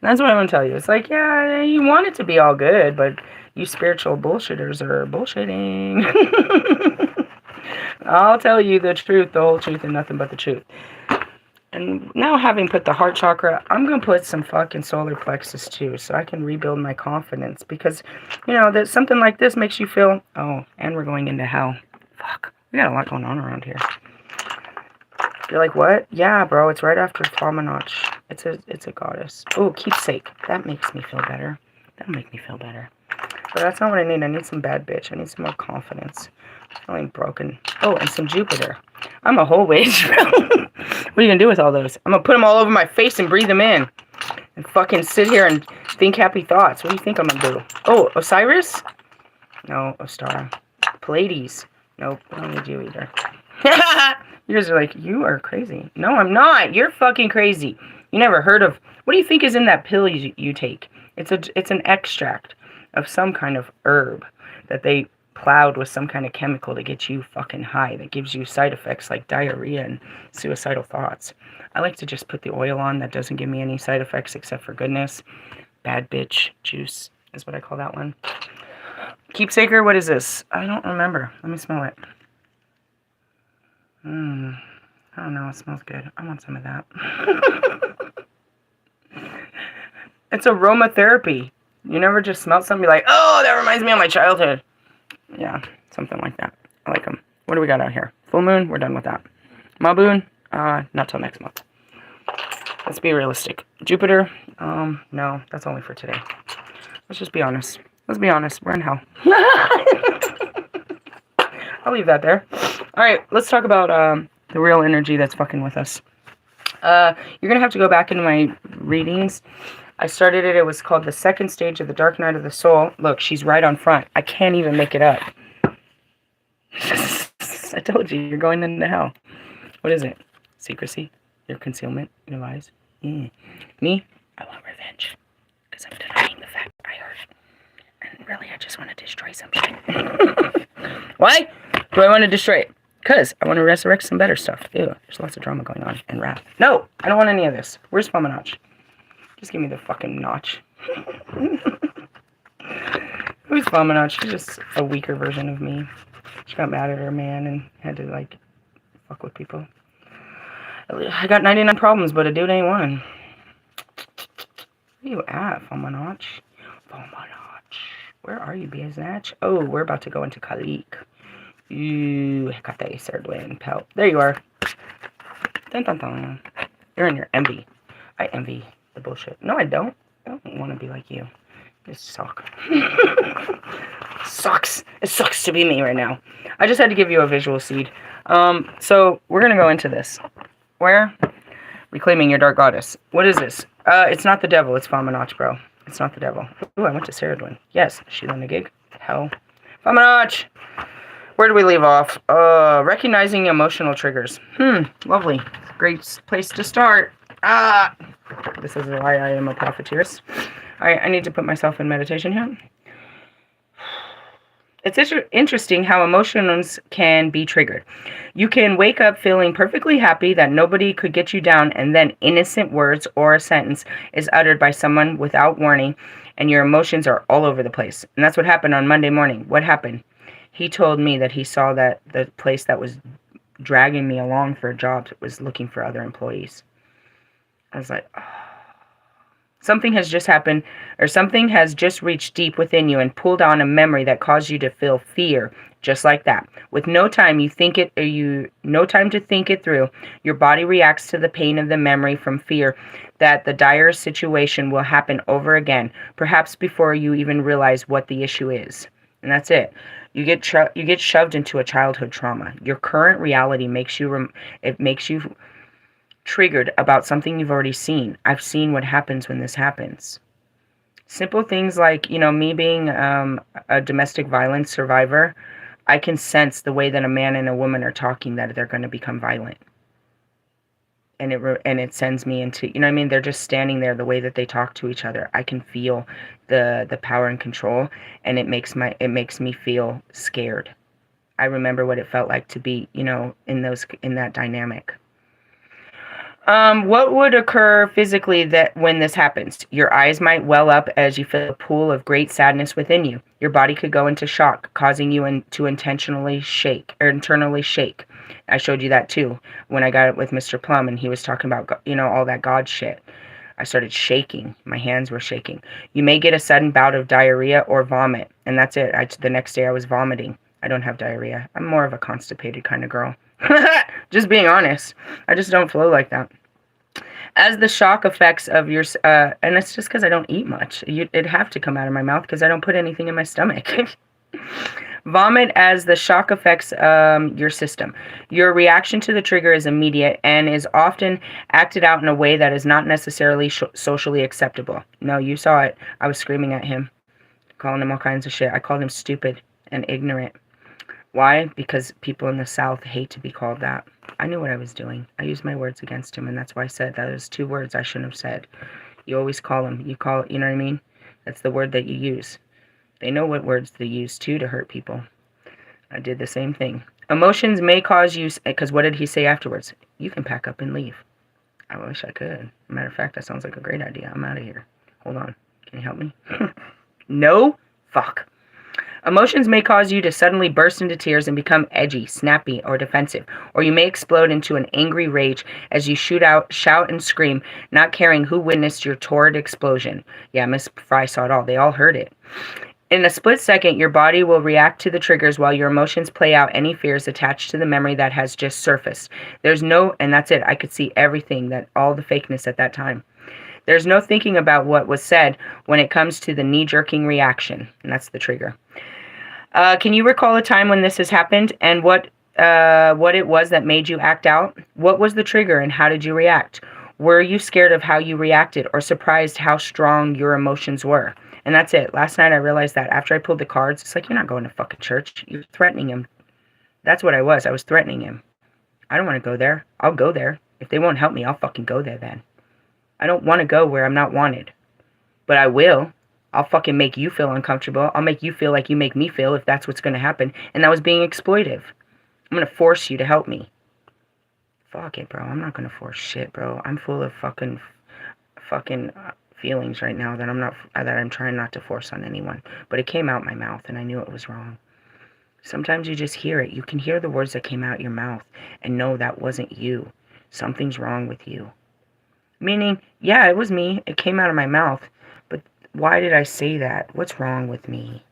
That's what I want to tell you. It's like, yeah, you want it to be all good, but you spiritual bullshitters are bullshitting. I'll tell you the truth, the whole truth, and nothing but the truth. And now having put the heart chakra, I'm going to put some fucking solar plexus too, so I can rebuild my confidence. Because, that something like this makes you feel, oh, and we're going into hell. Fuck, we got a lot going on around here. You're like, what? Yeah, bro, it's right after Fuamnach. It's a goddess. Oh, keepsake. That makes me feel better. That'll make me feel better. But that's not what I need. I need some bad bitch. I need some more confidence. I'm feeling broken. Oh, and some Jupiter. I'm a whole witch. What are you going to do with all those? I'm going to put them all over my face and breathe them in. And fucking sit here and think happy thoughts. What do you think I'm going to do? Oh, Osiris? No, Ostara. Pleiades. Nope, I don't need you either. You guys are like, you are crazy. No, I'm not. You're fucking crazy. You never heard of, what do you think is in that pill you take? It's an extract of some kind of herb that they plowed with some kind of chemical to get you fucking high, that gives you side effects like diarrhea and suicidal thoughts. I like to just put the oil on that doesn't give me any side effects except for goodness. Bad bitch juice is what I call that one. Keepsaker, what is this? I don't remember. Let me smell it. I don't know, it smells good. I want some of that. It's aromatherapy. You never just smell something and be like, oh, that reminds me of my childhood. Yeah, something like that. I like them. What do we got out here? Full moon, we're done with that. Maboon, not till next month. Let's be realistic. Jupiter, no, that's only for today. Let's just be honest. Let's be honest, we're in hell. I'll leave that there. Alright, let's talk about the real energy that's fucking with us. You're gonna have to go back into my readings. I started it. It was called The Second Stage of the Dark Night of the Soul. Look, she's right on front. I can't even make it up. I told you, you're going into hell. What is it? Secrecy? Your concealment? Your lies? Me? I want revenge. Because I'm denying the fact I heard it. And really, I just want to destroy some shit. Why do I want to destroy it? Because I want to resurrect some better stuff. Ew, there's lots of drama going on. And wrath. No, I don't want any of this. Where's Fuamnach? Just give me the fucking notch. Who's Fuamnach? She's just a weaker version of me. She got mad at her man and had to, like, fuck with people. I got 99 problems, but a dude ain't one. Where you at, Fuamnach? Fuamnach. Where are you, Biaznach? Oh, we're about to go into Kalik. Ooh, Hekate, Serdwin, Pelt. There you are. Dun dun dun. You're in your envy. I envy the bullshit. No, I don't. I don't want to be like you. You suck. Sucks. It sucks to be me right now. I just had to give you a visual seed. So we're gonna go into this. Where? Reclaiming your dark goddess. What is this? It's not the devil. It's Fuamnach, bro. It's not the devil. Ooh, I went to Serdwin. Yes, she's on the gig. Hell. Fuamnach! Where do we leave off? Recognizing emotional triggers. Lovely. Great place to start. This is why I am a prophetess. Alright, I need to put myself in meditation here. It's interesting how emotions can be triggered. You can wake up feeling perfectly happy that nobody could get you down, and then innocent words or a sentence is uttered by someone without warning, and your emotions are all over the place. And that's what happened on Monday morning. What happened? He told me that he saw that the place that was dragging me along for a job was looking for other employees. I was like, oh. Something has just happened, or something has just reached deep within you and pulled on a memory that caused you to feel fear, just like that. With no time to think it through, your body reacts to the pain of the memory from fear that the dire situation will happen over again, perhaps before you even realize what the issue is. And that's it. You get shoved into a childhood trauma. Your current reality makes you triggered about something you've already seen. I've seen what happens when this happens. Simple things like, me being a domestic violence survivor, I can sense the way that a man and a woman are talking that they're going to become violent. And it sends me into, they're just standing there, the way that they talk to each other. I can feel the power and control, and it makes me feel scared. I remember what it felt like to be, in that dynamic. What would occur physically when this happens? Your eyes might well up as you feel a pool of great sadness within you. Your body could go into shock, causing you to internally shake. I showed you that too when I got it with Mr. Plum, and he was talking about, all that God shit. I started shaking. My hands were shaking. You may get a sudden bout of diarrhea or vomit, and that's it. The next day I was vomiting. I don't have diarrhea. I'm more of a constipated kind of girl. Just being honest. I just don't flow like that. As the shock effects of your, and it's just because I don't eat much. It'd have to come out of my mouth because I don't put anything in my stomach. Vomit as the shock affects your system. Your reaction to the trigger is immediate and is often acted out in a way that is not necessarily socially acceptable. No, you saw it. I was screaming at him, calling him all kinds of shit. I called him stupid and ignorant. Why? Because people in the South hate to be called that. I knew what I was doing. I used my words against him, and that's why I said that was 2 words I shouldn't have said. You always call them. You call it, you know what I mean? That's the word that you use. They know what words to use, too, to hurt people. I did the same thing. Emotions may cause you, because what did he say afterwards? You can pack up and leave. I wish I could. Matter of fact, that sounds like a great idea. I'm out of here. Hold on. Can you help me? No? Fuck. Emotions may cause you to suddenly burst into tears and become edgy, snappy, or defensive, or you may explode into an angry rage as you shout and scream, not caring who witnessed your torrid explosion. Yeah, Miss Fry saw it all. They all heard it. In a split second, your body will react to the triggers while your emotions play out any fears attached to the memory that has just surfaced. And that's it. I could see everything, all the fakeness at that time. There's no thinking about what was said when it comes to the knee-jerking reaction, and that's the trigger. Can you recall a time when this has happened and what it was that made you act out? What was the trigger and how did you react? Were you scared of how you reacted or surprised how strong your emotions were? And that's it. Last night I realized that after I pulled the cards, it's like, you're not going to fucking church. You're threatening him. That's what I was. I was threatening him. I don't want to go there. I'll go there. If they won't help me, I'll fucking go there then. I don't want to go where I'm not wanted. But I will. I'll fucking make you feel uncomfortable. I'll make you feel like you make me feel if that's what's going to happen. And that was being exploitive. I'm going to force you to help me. Fuck it, bro. I'm not going to force shit, bro. I'm full of fucking feelings right now that I'm trying not to force on anyone. But it came out my mouth and I knew it was wrong. Sometimes you just hear it. You can hear the words that came out your mouth and know that wasn't you. Something's wrong with you. Meaning, yeah, it was me. It came out of my mouth. But why did I say that? What's wrong with me?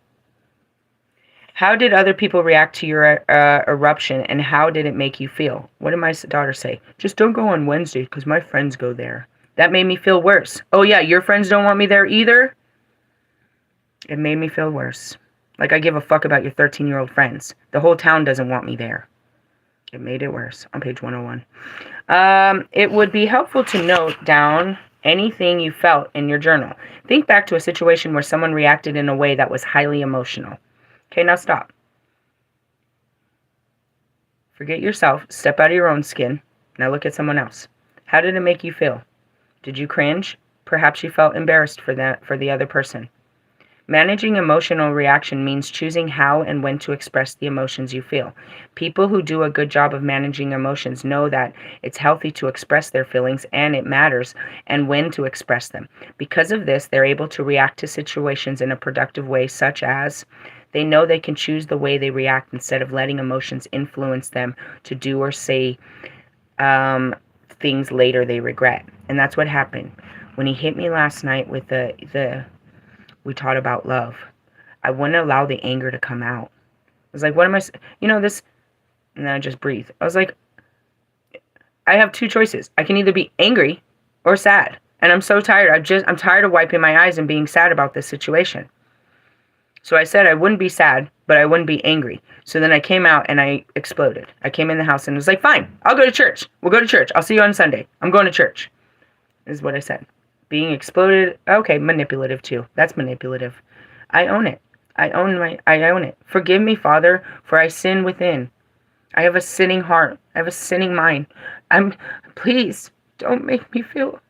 How did other people react to your eruption, and how did it make you feel? What did my daughter say? Just don't go on Wednesday because my friends go there. That made me feel worse. Oh, yeah, your friends don't want me there either? It made me feel worse. Like I give a fuck about your 13-year-old friends. The whole town doesn't want me there. It made it worse. On page 101. It would be helpful to note down anything you felt in your journal. Think back to a situation where someone reacted in a way that was highly emotional. Okay, now stop. Forget yourself. Step out of your own skin. Now look at someone else. How did it make you feel? Did you cringe? Perhaps you felt embarrassed for the other person. Managing emotional reaction means choosing how and when to express the emotions you feel. People who do a good job of managing emotions know that it's healthy to express their feelings and it matters and when to express them. Because of this, they're able to react to situations in a productive way, such as they know they can choose the way they react instead of letting emotions influence them to do or say things later they regret. And that's what happened. When he hit me last night with we taught about love. I wouldn't allow the anger to come out. I was like, what am I, this, and then I just breathe. I was like, I have 2 choices. I can either be angry or sad. And I'm so tired. I'm tired of wiping my eyes and being sad about this situation. So I said I wouldn't be sad, but I wouldn't be angry. So then I came out and I exploded. I came in the house and was like, fine, I'll go to church. We'll go to church. I'll see you on Sunday. I'm going to church, is what I said. Being exploded, okay, manipulative too. That's manipulative. I own it. I own it. Forgive me, Father, for I sin within. I have a sinning heart. I have a sinning mind. Please, don't make me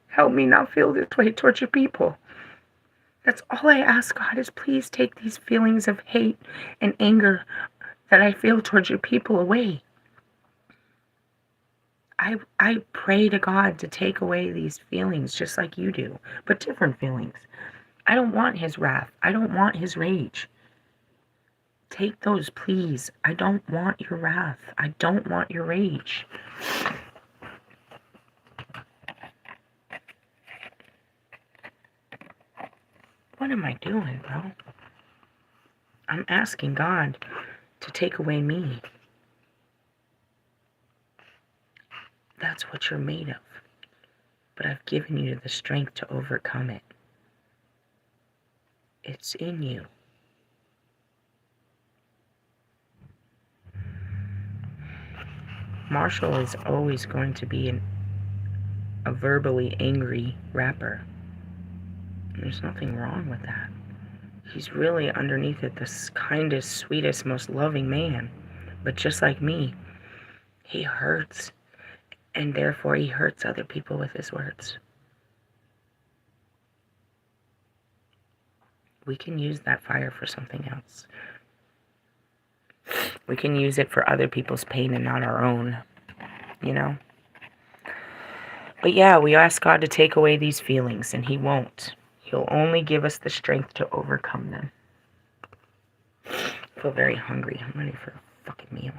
help me not feel this way towards your people. That's all I ask, God, is please take these feelings of hate and anger that I feel towards your people away. I pray to God to take away these feelings just like you do, but different feelings. I don't want his wrath. I don't want his rage. Take those, please. I don't want your wrath. I don't want your rage. What am I doing, bro? I'm asking God to take away me. That's what you're made of. But I've given you the strength to overcome it. It's in you. Marshall is always going to be a verbally angry rapper. There's nothing wrong with that. He's really underneath it the kindest, sweetest, most loving man. But just like me, He hurts, and therefore he hurts other people with his words. We can use that fire for something else. We can use it for other people's pain and not our own, you know? But yeah, we ask God to take away these feelings, and he won't. He'll only give us the strength to overcome them. I feel very hungry. I'm ready for a fucking meal.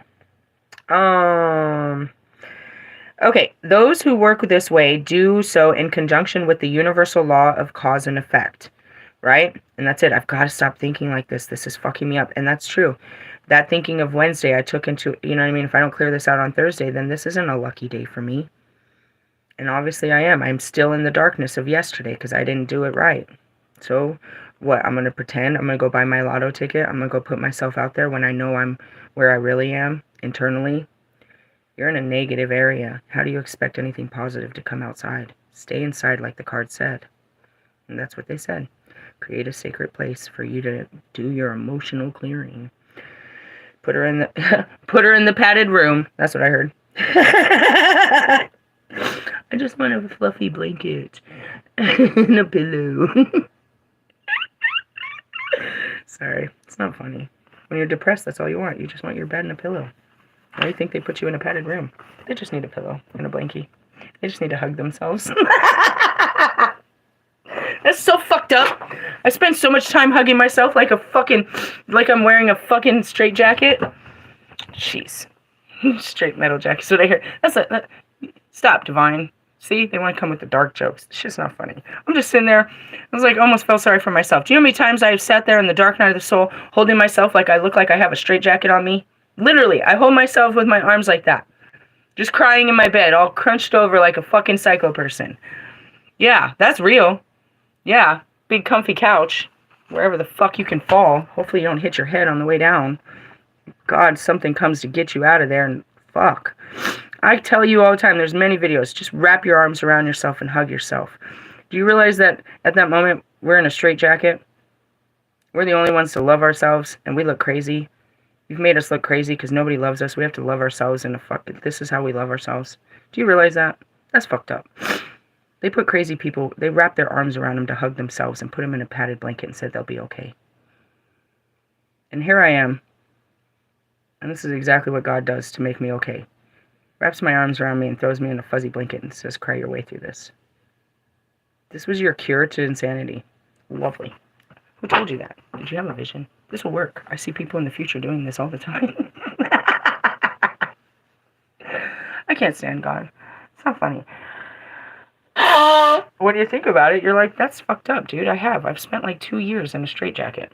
Okay, those who work this way do so in conjunction with the universal law of cause and effect, right? And that's it. I've got to stop thinking like this. This is fucking me up. And that's true. That thinking of Wednesday, I took into, you know what I mean? If I don't clear this out on Thursday, then this isn't a lucky day for me. And obviously I am. I'm still in the darkness of yesterday because I didn't do it right. So what? I'm going to pretend. I'm going to go buy my lotto ticket. I'm going to go put myself out there when I know I'm where I really am internally. You're in a negative area. How do you expect anything positive to come outside? Stay inside like the card said. And that's what they said. Create a sacred place for you to do your emotional clearing. Put her in the padded room. That's what I heard. I just want a fluffy blanket and a pillow. Sorry, it's not funny. When you're depressed, that's all you want. You just want your bed and a pillow. Why do you think they put you in a padded room? They just need a pillow and a blankie. They just need to hug themselves. That's so fucked up. I spend so much time hugging myself like I'm wearing a fucking straitjacket. Jeez. Straight metal jacket. So they hear. Stop, Divine. See, they want to come with the dark jokes. It's just not funny. I'm just sitting there. I was like, almost felt sorry for myself. Do you know how many times I've sat there in the dark night of the soul, holding myself like I look like I have a straitjacket on me? Literally, I hold myself with my arms like that. Just crying in my bed, all crunched over like a fucking psycho person. Yeah, that's real. Yeah, big comfy couch. Wherever the fuck you can fall. Hopefully you don't hit your head on the way down. God, something comes to get you out of there and fuck. I tell you all the time, there's many videos. Just wrap your arms around yourself and hug yourself. Do you realize that at that moment, we're in a straitjacket? We're the only ones to love ourselves, and we look crazy. You've made us look crazy because nobody loves us. We have to love ourselves, and this is how we love ourselves. Do you realize that? That's fucked up. They put crazy people, they wrap their arms around them to hug themselves and put them in a padded blanket and said they'll be okay. And here I am. And this is exactly what God does to make me okay. Wraps my arms around me and throws me in a fuzzy blanket and says, cry your way through this. This was your cure to insanity. Lovely. Who told you that? Did you have a vision? This will work. I see people in the future doing this all the time. I can't stand God. It's not funny. When you think about it, you're like, that's fucked up, dude. I've spent like 2 years in a straitjacket.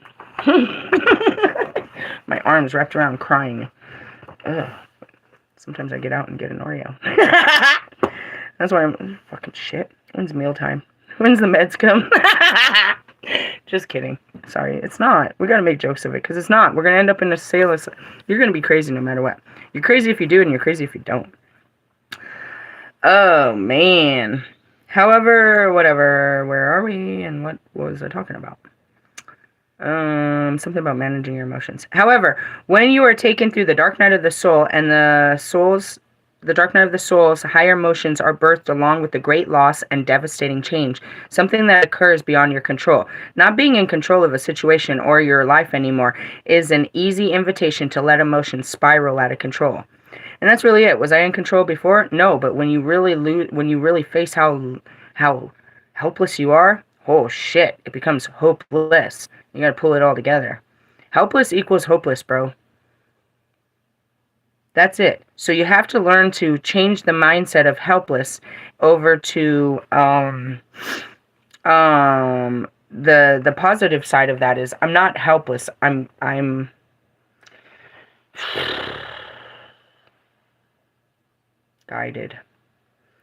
My arms wrapped around crying. Ugh. Sometimes I get out and get an Oreo. That's why I'm fucking shit. When's mealtime? When's the meds come? Just kidding. Sorry, it's not. We gotta make jokes of it, because it's not. We're gonna end up in a sale. You're gonna be crazy no matter what. You're crazy if you do, and you're crazy if you don't. Oh, man. However, whatever. Where are we, and what was I talking about? Something about managing your emotions. However, when you are taken through the dark night of the soul, and the dark night of the soul's higher emotions are birthed along with the great loss and devastating change, something that occurs beyond your control. Not being in control of a situation or your life anymore is an easy invitation to let emotions spiral out of control. And that's really it. Was I in control before? No, but when you really face how helpless you are, oh shit, it becomes hopeless. You gotta pull it all together. Helpless equals hopeless, bro. That's it. So you have to learn to change the mindset of helpless over to the positive side of that is I'm not helpless. I'm guided.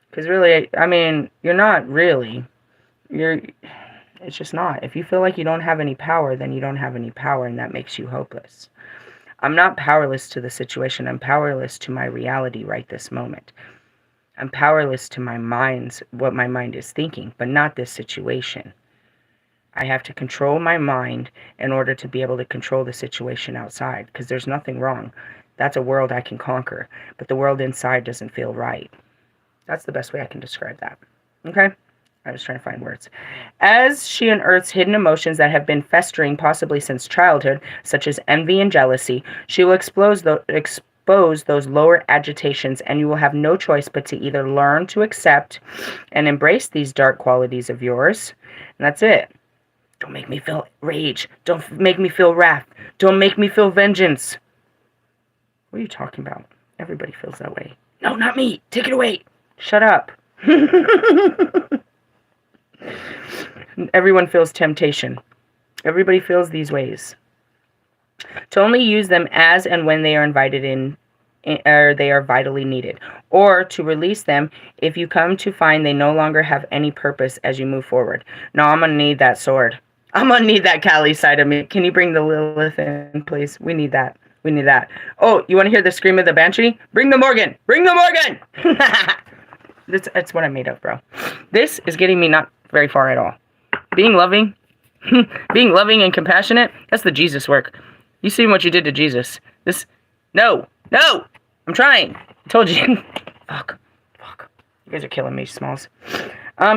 Because really, I mean, you're not really. It's just not. If you feel like you don't have any power, then you don't have any power, and that makes you hopeless. I'm not powerless to the situation. I'm powerless to my reality right this moment. I'm powerless to what my mind is thinking, but not this situation. I have to control my mind in order to be able to control the situation outside, because there's nothing wrong. That's a world I can conquer, but the world inside doesn't feel right. That's the best way I can describe that. Okay? I was trying to find words. As she unearths hidden emotions that have been festering possibly since childhood, such as envy and jealousy, she will expose those lower agitations, and you will have no choice but to either learn to accept and embrace these dark qualities of yours, and that's it. Don't make me feel rage. Don't make me feel wrath. Don't make me feel vengeance. What are you talking about? Everybody feels that way. No, not me. Take it away. Shut up. Everyone feels temptation. Everybody feels these ways. To only use them as and when they are invited in, or they are vitally needed, or to release them if you come to find they no longer have any purpose as you move forward. No, I'm gonna need that sword. I'm gonna need that Callie side of me. Can you bring the Lilith in, please? We need that. We need that. Oh, you want to hear the scream of the banshee? Bring the Morgan! Bring the Morgan! That's what I'm made of, bro. This is getting me not very far at all. Being loving, being loving and compassionate, that's the Jesus work. You seen what you did to Jesus. No, I'm trying. I told you. Fuck. You guys are killing me, Smalls.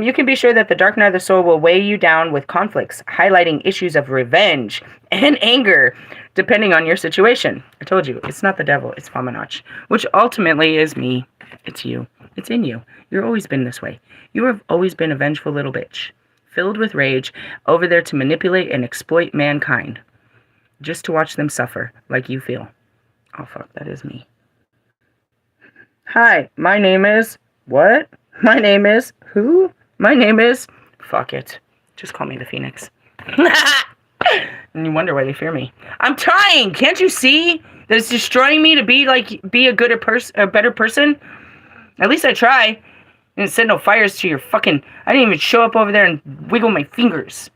You can be sure that the dark night of the soul will weigh you down with conflicts, highlighting issues of revenge and anger, depending on your situation. I told you, it's not the devil, it's Fuamnach, which ultimately is me. It's you. It's in you. You've always been this way. You have always been a vengeful little bitch, filled with rage, over there to manipulate and exploit mankind, just to watch them suffer like you feel. Oh, fuck, that is me. Hi, my name is... What? My name is... Who? My name is... Fuck it. Just call me the Phoenix. And you wonder why they fear me. I'm trying! Can't you see that it's destroying me to be a better person? At least I try. I didn't set no fires to your fucking... I didn't even show up over there and wiggle my fingers.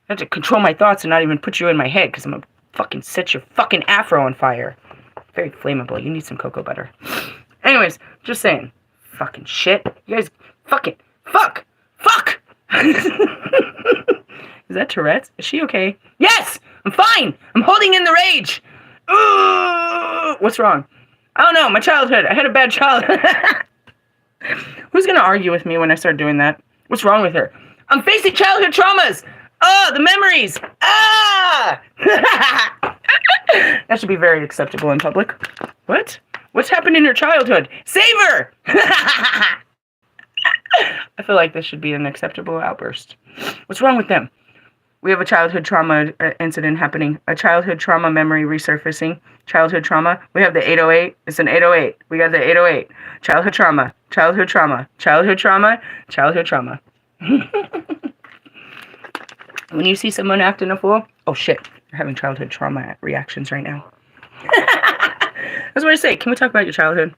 I have to control my thoughts and not even put you in my head, because I'm gonna fucking set your fucking afro on fire. Very flammable. You need some cocoa butter. Anyways, just saying. Fucking shit. You guys... Fuck! Is that Tourette's? Is she okay? Yes! I'm fine! I'm holding in the rage! Ooh! What's wrong? I don't know. My childhood. I had a bad childhood. Who's gonna argue with me when I start doing that? What's wrong with her? I'm facing childhood traumas! Oh, the memories! Ah! That should be very acceptable in public. What? What's happened in your childhood? Save her! I feel like this should be an acceptable outburst. What's wrong with them? We have a childhood trauma incident happening. A childhood trauma memory resurfacing. Childhood trauma. We have the 808. It's an 808. We got the 808. Childhood trauma. Childhood trauma. Childhood trauma. Childhood trauma. When you see someone acting a fool, oh shit, you're having childhood trauma reactions right now. That's what I say. Can we talk about your childhood?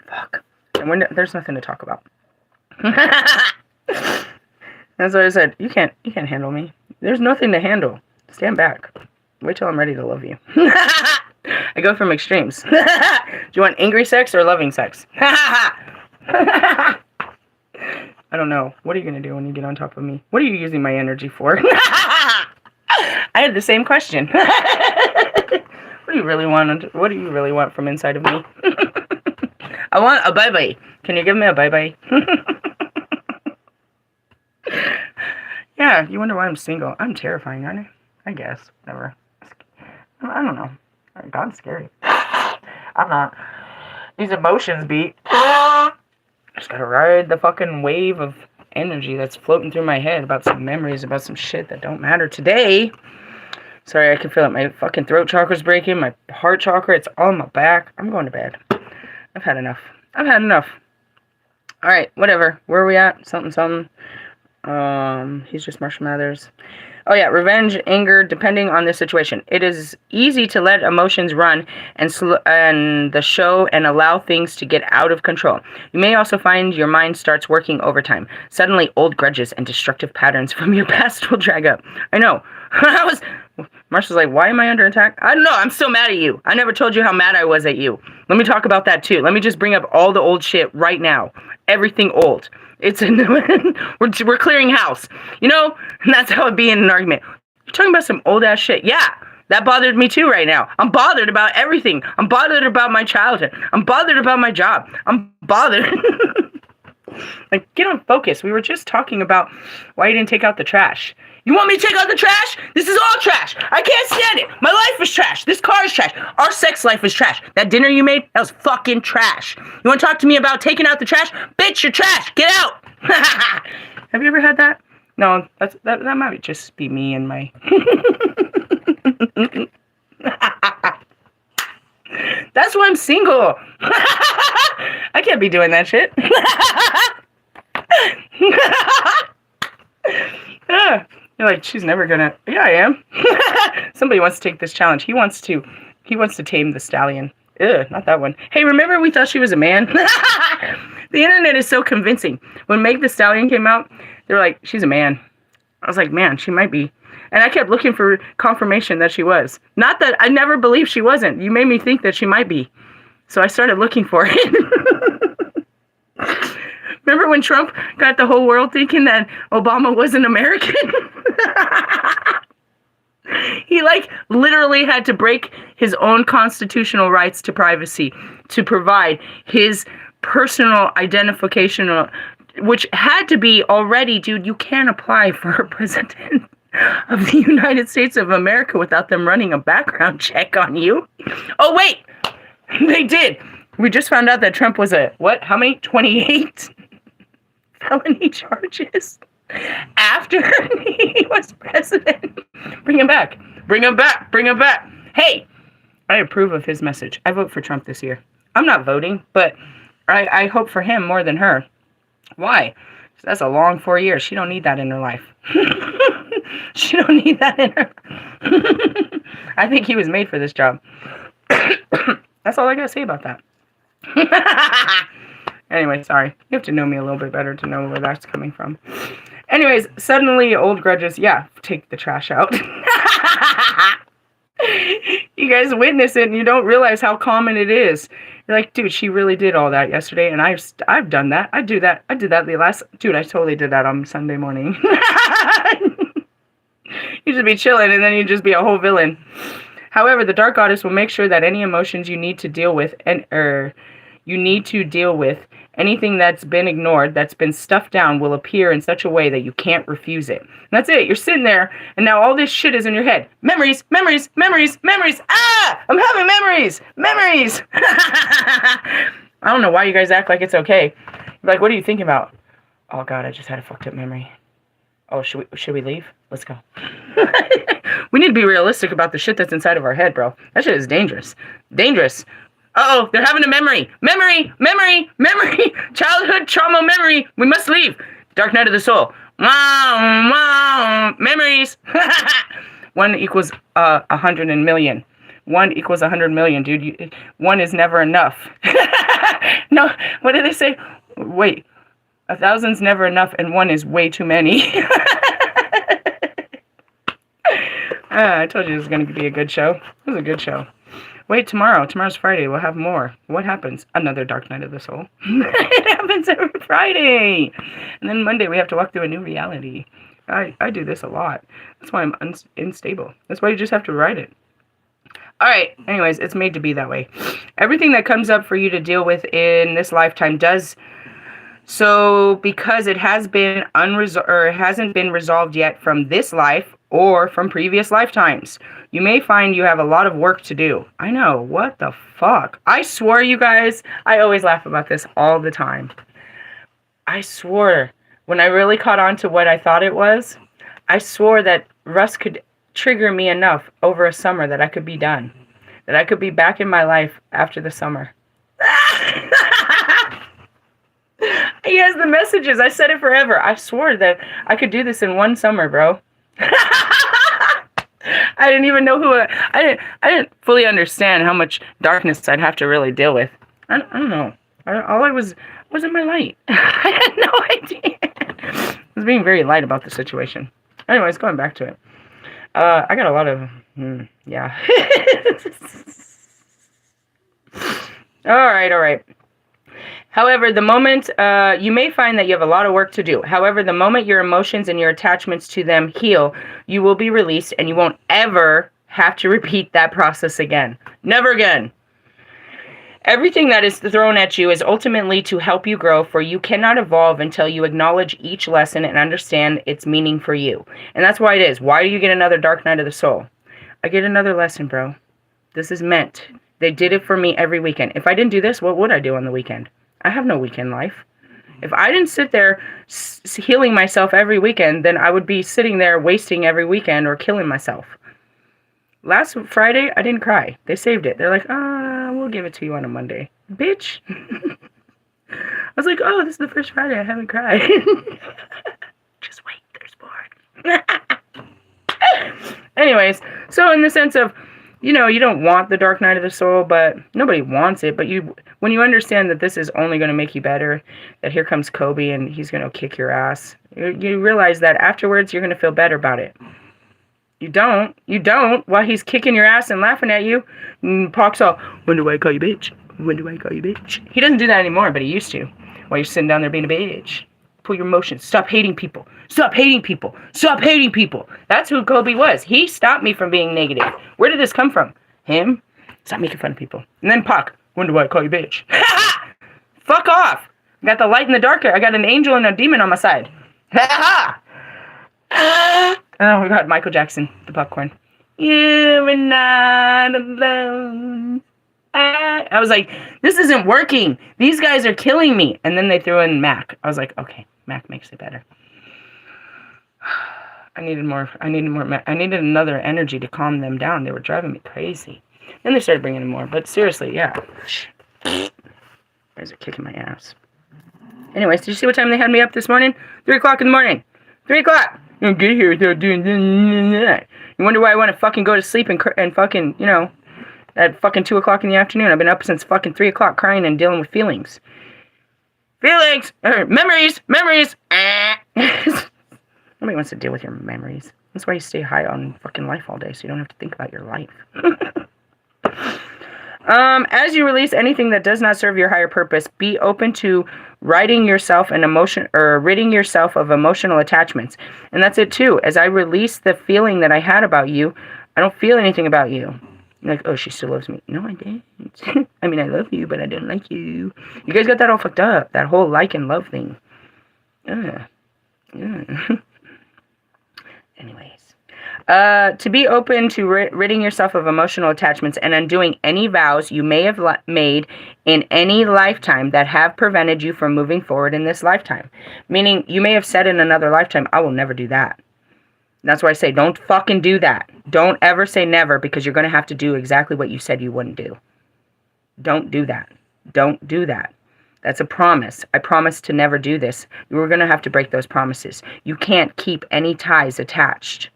Fuck. And there's nothing to talk about. That's what I said. You can't handle me. There's nothing to handle. Stand back. Wait till I'm ready to love you. I go from extremes. Do you want angry sex or loving sex? I don't know. What are you going to do when you get on top of me? What are you using my energy for? I had the same question. What do you really want? What do you really want from inside of me? I want a bye-bye. Can you give me a bye-bye? Yeah, you wonder why I'm single. I'm terrifying, aren't I? I guess. Whatever. I don't know. God's scary. I'm not. These emotions beat. Just gotta ride the fucking wave of energy that's floating through my head about some memories, about some shit that don't matter today. Sorry, I can feel it. My fucking throat chakra's breaking. My heart chakra, it's all in my back. I'm going to bed. I've had enough. Alright, whatever. Where are we at? Something. He's just Marshall Mathers. Oh yeah, revenge, anger, depending on the situation. It is easy to let emotions run and the show and allow things to get out of control. You may also find your mind starts working overtime. Suddenly, old grudges and destructive patterns from your past will drag up. I know. Marshall's like, why am I under attack? I don't know. I'm still mad at you. I never told you how mad I was at you. Let me talk about that too. Let me just bring up all the old shit right now. Everything old. We're clearing house. You know? And that's how it'd be in an argument. You're talking about some old ass shit. Yeah. That bothered me too right now. I'm bothered about everything. I'm bothered about my childhood. I'm bothered about my job. I'm bothered. Like, get on focus. We were just talking about why you didn't take out the trash. You want me to take out the trash? This is all trash. I can't stand it. My life is trash. This car is trash. Our sex life is trash. That dinner you made, that was fucking trash. You want to talk to me about taking out the trash? Bitch, you're trash. Get out. Have you ever had that? No, that might just be me and my... That's why I'm single. I can't be doing that shit. You're like, she's never gonna. Yeah, I am. Somebody wants to take this challenge. He wants to tame the stallion. Ugh, not that one. Hey, remember we thought she was a man? The internet is so convincing. When Meg the Stallion came out, they were like, she's a man. I was like, man, she might be. And I kept looking for confirmation that she was. Not that I never believed she wasn't. You made me think that she might be. So I started looking for it. Remember when Trump got the whole world thinking that Obama wasn't American? He literally had to break his own constitutional rights to privacy to provide his personal identification, which had to be already, dude, you can't apply for president of the United States of America without them running a background check on you. Oh, wait, they did. We just found out that Trump was how many? 28 felony charges after he was president. Bring him back. Bring him back. Bring him back. Hey, I approve of his message. I vote for Trump this year. I'm not voting, but I hope for him more than her. Why? That's a long 4 years. She don't need that in her life. She don't need that in her. I think he was made for this job. That's all I gotta say about that. Anyway, sorry. You have to know me a little bit better to know where that's coming from. Anyways, suddenly old grudges. Yeah, take the trash out. You guys witness it and you don't realize how common it is. You're like, dude, she really did all that yesterday, and I've done that. I did that the last... Dude, I totally did that on Sunday morning. You just be chilling, and then you just be a whole villain. However, the Dark Goddess will make sure that any emotions you need to deal with, anything that's been ignored, that's been stuffed down, will appear in such a way that you can't refuse it. And that's it. You're sitting there, and now all this shit is in your head. Memories, memories, memories, memories. Ah! I'm having memories! Memories! I don't know why you guys act like it's okay. You're like, what are you thinking about? Oh, God, I just had a fucked up memory. Oh, should we leave? Let's go. We need to be realistic about the shit that's inside of our head, bro. That shit is dangerous. Dangerous. Uh-oh, they're having a memory. Memory, memory, memory. Childhood trauma memory. We must leave. Dark night of the soul. Wow, wow. Memories. 1 equals 100 and million. 1 equals 100 million, dude. 1 is never enough. No, what did they say? Wait, 1,000's never enough and 1 is way too many. I told you it was going to be a good show. It was a good show. Wait, tomorrow's Friday, we'll have more. What happens? Another Dark Night of the Soul. It happens every Friday. And then Monday we have to walk through a new reality. I do this a lot. That's why I'm unstable. That's why you just have to write it. Alright, anyways, it's made to be that way. Everything that comes up for you to deal with in this lifetime does so because it has been hasn't been resolved yet from this life or from previous lifetimes. You may find you have a lot of work to do. I know, what the fuck? I swore, you guys, I always laugh about this all the time. I swore, when I really caught on to what I thought it was, I swore that Russ could trigger me enough over a summer that I could be done. That I could be back in my life after the summer. He has the messages. I said it forever. I swore that I could do this in one summer, bro. I didn't even know I didn't fully understand how much darkness I'd have to really deal with. I don't know. All I was in my light. I had no idea. I was being very light about the situation. Anyways, going back to it. I got a lot of... yeah. All right. However, the moment, you may find that you have a lot of work to do. However, the moment your emotions and your attachments to them heal, you will be released and you won't ever have to repeat that process again. Never again. Everything that is thrown at you is ultimately to help you grow, for you cannot evolve until you acknowledge each lesson and understand its meaning for you. And that's why it is. Why do you get another dark night of the soul? I get another lesson, bro. This is meant. They did it for me every weekend. If I didn't do this, what would I do on the weekend? I have no weekend life. If I didn't sit there healing myself every weekend, then I would be sitting there wasting every weekend or killing myself. Last Friday, I didn't cry. They saved it. They're like, we'll give it to you on a Monday. Bitch. I was like, oh, this is the first Friday I haven't cried. Just wait, there's more. Anyways, so in the sense of, you don't want the dark night of the soul, but nobody wants it. But when you understand that this is only going to make you better, that here comes Kobe and he's going to kick your ass, you realize that afterwards you're going to feel better about it. You don't. While he's kicking your ass and laughing at you, Pac's all, when do I call you bitch? When do I call you bitch? He doesn't do that anymore, but he used to. While you're sitting down there being a bitch. Pull your emotions. Stop hating people. Stop hating people. Stop hating people. That's who Kobe was. He stopped me from being negative. Where did this come from? Him? Stop making fun of people. And then Pac, when do I call you bitch? Fuck off. I got the light in the dark. I got an angel and a demon on my side. Oh my god, Michael Jackson, the popcorn. You're not alone. I was like, this isn't working. These guys are killing me. And then they threw in Mac. I was like, okay, Mac makes it better. I needed another energy to calm them down. They were driving me crazy. Then they started bringing in more. But seriously, yeah. Guys are kicking my ass. Anyways, did you see what time they had me up this morning? 3 o'clock in the morning. 3 o'clock. You don't get here without doing that. You wonder why I want to fucking go to sleep and fucking, at fucking 2 o'clock in the afternoon. I've been up since fucking 3 o'clock crying and dealing with feelings. Memories. Nobody wants to deal with your memories. That's why you stay high on fucking life all day, so you don't have to think about your life. As you release anything that does not serve your higher purpose, be open to ridding yourself of emotional attachments. And that's it too. As I release the feeling that I had about you, I don't feel anything about you. You're like, oh, she still loves me. No, I didn't. I mean, I love you, but I don't like you. You guys got that all fucked up. That whole like and love thing. Yeah. Anyways. To be open to ridding yourself of emotional attachments and undoing any vows you may have made in any lifetime that have prevented you from moving forward in this lifetime. Meaning, you may have said in another lifetime, I will never do that. That's why I say, don't fucking do that. Don't ever say never, because you're going to have to do exactly what you said you wouldn't do. Don't do that. Don't do that. That's a promise. I promise to never do this. You're going to have to break those promises. You can't keep any ties attached.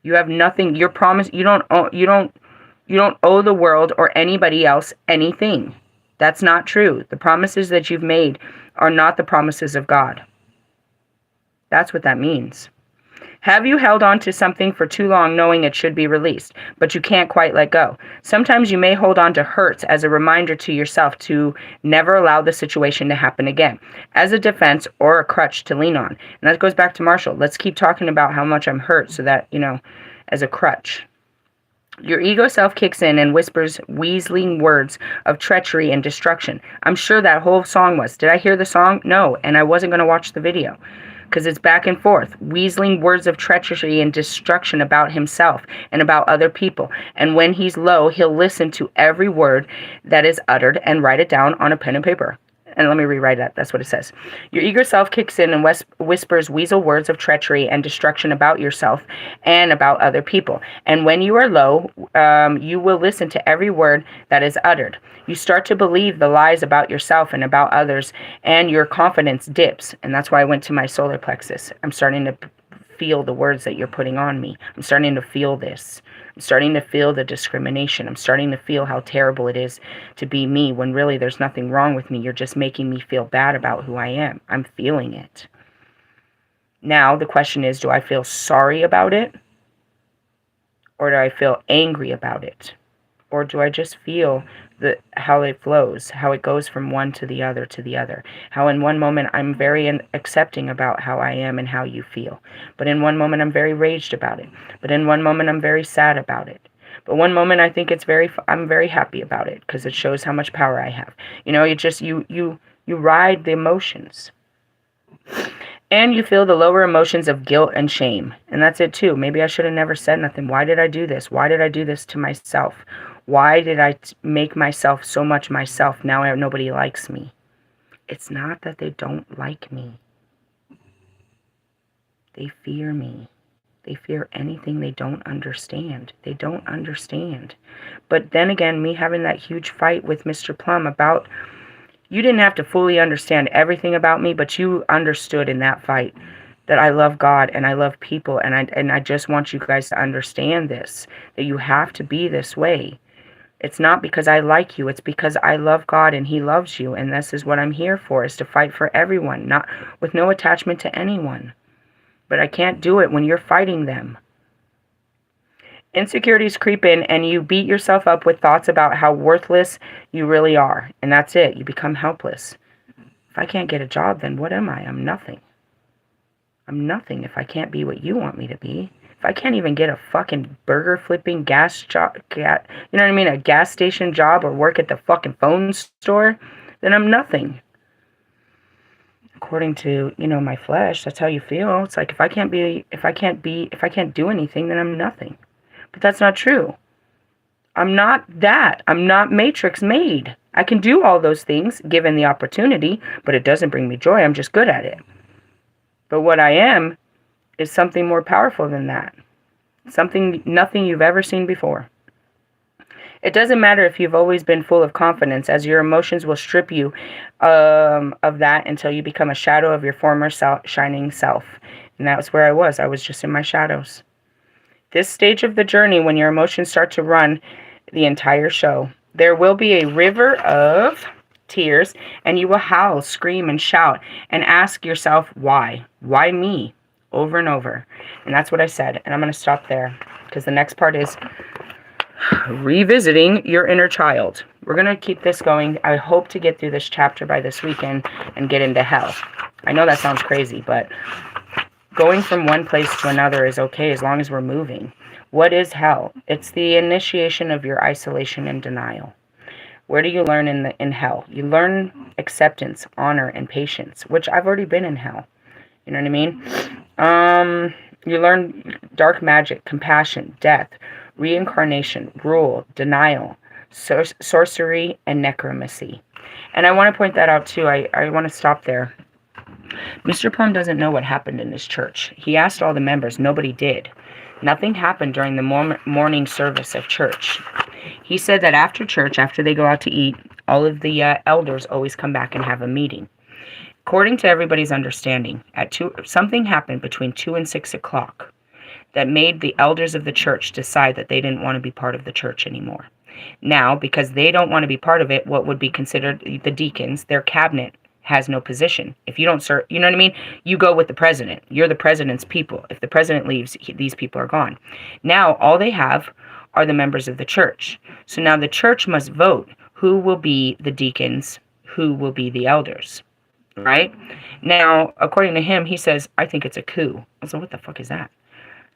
You have nothing. Your promise. You don't owe the world or anybody else anything. That's not true. The promises that you've made are not the promises of God. That's what that means. Have you held on to something for too long knowing it should be released, but you can't quite let go? Sometimes you may hold on to hurts as a reminder to yourself to never allow the situation to happen again, as a defense or a crutch to lean on. And that goes back to Marshall. Let's keep talking about how much I'm hurt so that, as a crutch. Your ego self kicks in and whispers weaseling words of treachery and destruction. I'm sure that whole song was. Did I hear the song? No, and I wasn't going to watch the video. Because it's back and forth, weaseling words of treachery and destruction about himself and about other people. And when he's low, he'll listen to every word that is uttered and write it down on a pen and paper. And let me rewrite that. That's what it says. Your eager self kicks in and whispers weasel words of treachery and destruction about yourself and about other people. And when you are low, you will listen to every word that is uttered. You start to believe the lies about yourself and about others, and your confidence dips. And that's why I went to my solar plexus. I'm starting to feel the words that you're putting on me. I'm starting to feel this. I'm starting to feel the discrimination. I'm starting to feel how terrible it is to be me when really there's nothing wrong with me. You're just making me feel bad about who I am. I'm feeling it. Now the question is, do I feel sorry about it? Or do I feel angry about it? Or do I just feel how it flows, how it goes from one to the other to the other? How in one moment I'm very accepting about how I am and how you feel. But in one moment I'm very raged about it. But in one moment I'm very sad about it. But one moment I think I'm very happy about it because it shows how much power I have. You know, it just, you ride the emotions. And you feel the lower emotions of guilt and shame. And that's it too. Maybe I should have never said nothing. Why did I do this? Why did I do this to myself? Why did I make myself so much myself? Now nobody likes me. It's not that they don't like me. They fear me. They fear anything they don't understand. They don't understand. But then again, me having that huge fight with Mr. Plum about, you didn't have to fully understand everything about me, but you understood in that fight that I love God and I love people, and I just want you guys to understand this, that you have to be this way. It's not because I like you, it's because I love God and He loves you, and this is what I'm here for, is to fight for everyone, not with no attachment to anyone. But I can't do it when you're fighting them. Insecurities creep in and you beat yourself up with thoughts about how worthless you really are. And that's it. You become helpless. If I can't get a job, then what am I? I'm nothing. I'm nothing if I can't be what you want me to be. If I can't even get a fucking burger flipping gas job, you know what I mean? A gas station job or work at the fucking phone store, then I'm nothing. According to, you know, my flesh, that's how you feel. It's like if I can't do anything, then I'm nothing. But that's not true. I'm not that. I'm not Matrix made. I can do all those things given the opportunity, but it doesn't bring me joy. I'm just good at it. But what I am is something more powerful than that. Nothing you've ever seen before. It doesn't matter if you've always been full of confidence, as your emotions will strip you of that until you become a shadow of your former shining self. And that was where I was. I was just in my shadows. This stage of the journey, when your emotions start to run the entire show, there will be a river of tears, and you will howl, scream, and shout, and ask yourself, why? Why me? Over and over. And that's what I said. And I'm going to stop there, because the next part is revisiting your inner child. We're going to keep this going. I hope to get through this chapter by this weekend and get into hell. I know that sounds crazy, but going from one place to another is okay as long as we're moving. What is hell? It's the initiation of your isolation and denial. Where do you learn in hell? You learn acceptance, honor, and patience, which I've already been in hell. You know what I mean? You learn dark magic, compassion, death, reincarnation, rule, denial, sorcery, and necromancy. And I want to point that out too. I want to stop there. Mr. Plum doesn't know what happened in this church. He asked all the members. Nobody did. Nothing happened during the morning service of church. He said that after church, after they go out to eat, all of the elders always come back and have a meeting. According to everybody's understanding, something happened between 2 and 6 o'clock that made the elders of the church decide that they didn't want to be part of the church anymore. Now, because they don't want to be part of it, what would be considered the deacons, their cabinet has no position. If you don't serve, you know what I mean? You go with the president. You're the president's people. If the president leaves, these people are gone. Now, all they have are the members of the church. So now the church must vote who will be the deacons, who will be the elders. Right? Now, according to him, he says, I think it's a coup. I was like, what the fuck is that?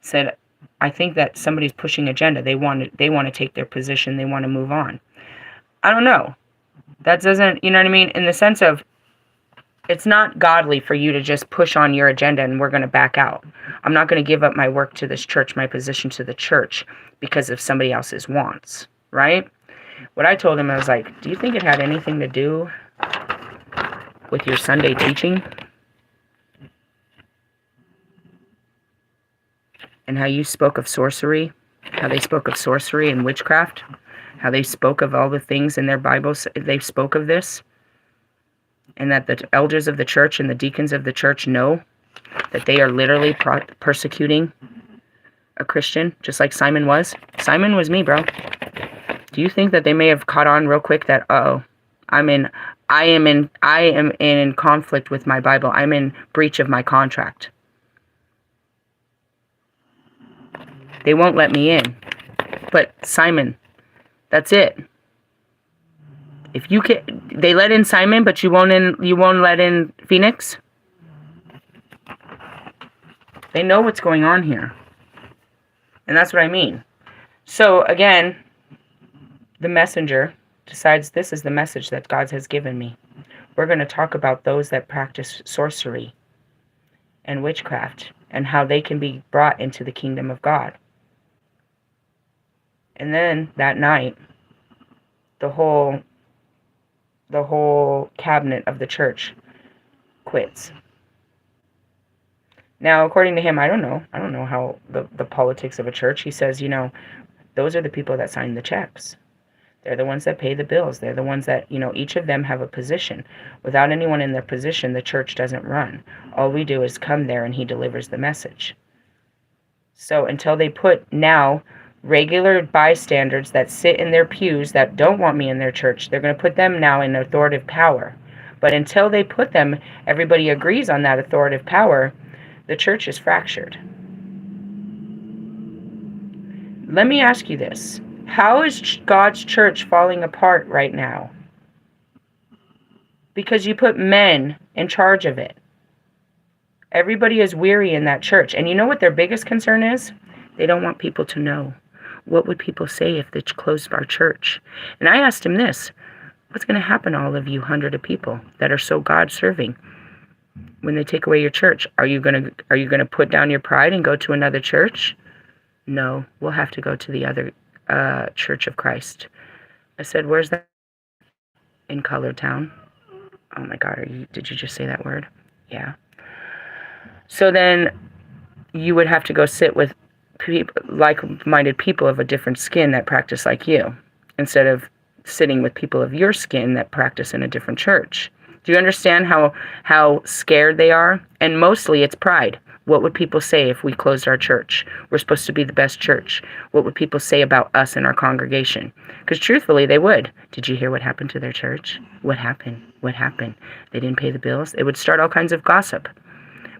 Said, I think that somebody's pushing agenda. They want to take their position. They want to move on. I don't know. That doesn't, you know what I mean? In the sense of, it's not godly for you to just push on your agenda and we're going to back out. I'm not going to give up my work to this church, my position to the church, because of somebody else's wants, right? What I told him, I was like, do you think it had anything to do with your Sunday teaching? And how you spoke of sorcery, how they spoke of sorcery and witchcraft, how they spoke of all the things in their Bibles, they spoke of this, and that the elders of the church and the deacons of the church know that they are literally persecuting a Christian, just like Simon was. Simon was me, bro. Do you think that they may have caught on real quick that, I am in conflict with my Bible. I'm in breach of my contract. They won't let me in. But Simon, that's it. If you can, they let in Simon, but you won't let in Phoenix. They know what's going on here. And that's what I mean. So again, the messenger decides this is the message that God has given me. We're going to talk about those that practice sorcery and witchcraft and how they can be brought into the kingdom of God. And then that night, the whole cabinet of the church quits. Now, according to him, I don't know how the politics of a church. He says, those are the people that sign the checks. They're the ones that pay the bills. They're the ones that, each of them have a position. Without anyone in their position, the church doesn't run. All we do is come there and he delivers the message. So until they put now regular bystanders that sit in their pews that don't want me in their church, they're going to put them now in authoritative power. But until they put them, everybody agrees on that authoritative power, the church is fractured. Let me ask you this. How is God's church falling apart right now? Because you put men in charge of it. Everybody is weary in that church. And you know what their biggest concern is? They don't want people to know. What would people say if they closed our church? And I asked him this. What's going to happen to all of you hundred of people that are so God-serving when they take away your church? Are you going to put down your pride and go to another church? No, we'll have to go to the other Church of Christ. I said, where's that? In Color Town. Oh my God, did you just say that word? Yeah. So then you would have to go sit with like-minded people of a different skin that practice like you, instead of sitting with people of your skin that practice in a different church. Do you understand how scared they are? And mostly it's pride. What would people say if we closed our church? We're supposed to be the best church. What would people say about us and our congregation? Because truthfully, they would. Did you hear what happened to their church? What happened? What happened? They didn't pay the bills? It would start all kinds of gossip.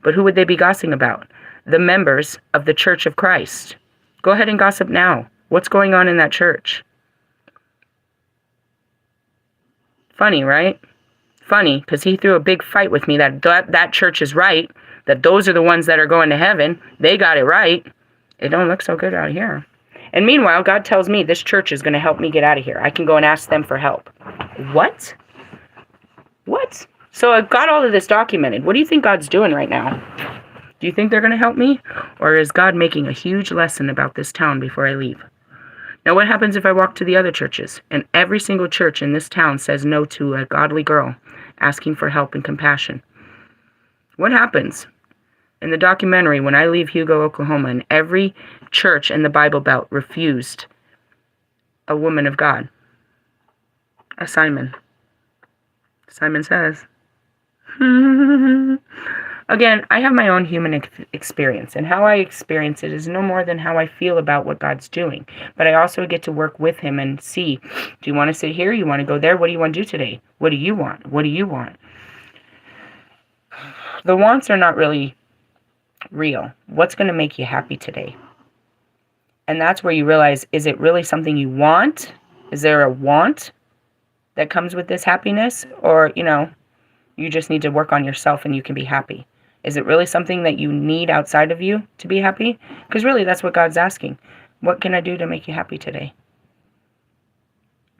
But who would they be gossiping about? The members of the Church of Christ. Go ahead and gossip now. What's going on in that church? Funny, right? Funny, because he threw a big fight with me that church is right, that those are the ones that are going to heaven. They got it right. It don't look so good out here. And meanwhile, God tells me this church is going to help me get out of here. I can go and ask them for help. What? What? So I've got all of this documented. What do you think God's doing right now? Do you think they're going to help me? Or is God making a huge lesson about this town before I leave? Now, what happens if I walk to the other churches and every single church in this town says no to a godly girl asking for help and compassion? What happens? In the documentary, when I leave Hugo, Oklahoma, and every church in the Bible Belt refused a woman of God, a Simon. Simon says. Again, I have my own human experience, and how I experience it is no more than how I feel about what God's doing. But I also get to work with him and see, do you want to sit here? You want to go there? What do you want to do today? What do you want? What do you want? The wants are not really real. What's going to make you happy today? And that's where you realize, is it really something you want? Is there a want that comes with this happiness? Or, you just need to work on yourself and you can be happy. Is it really something that you need outside of you to be happy? Because really, that's what God's asking. What can I do to make you happy today?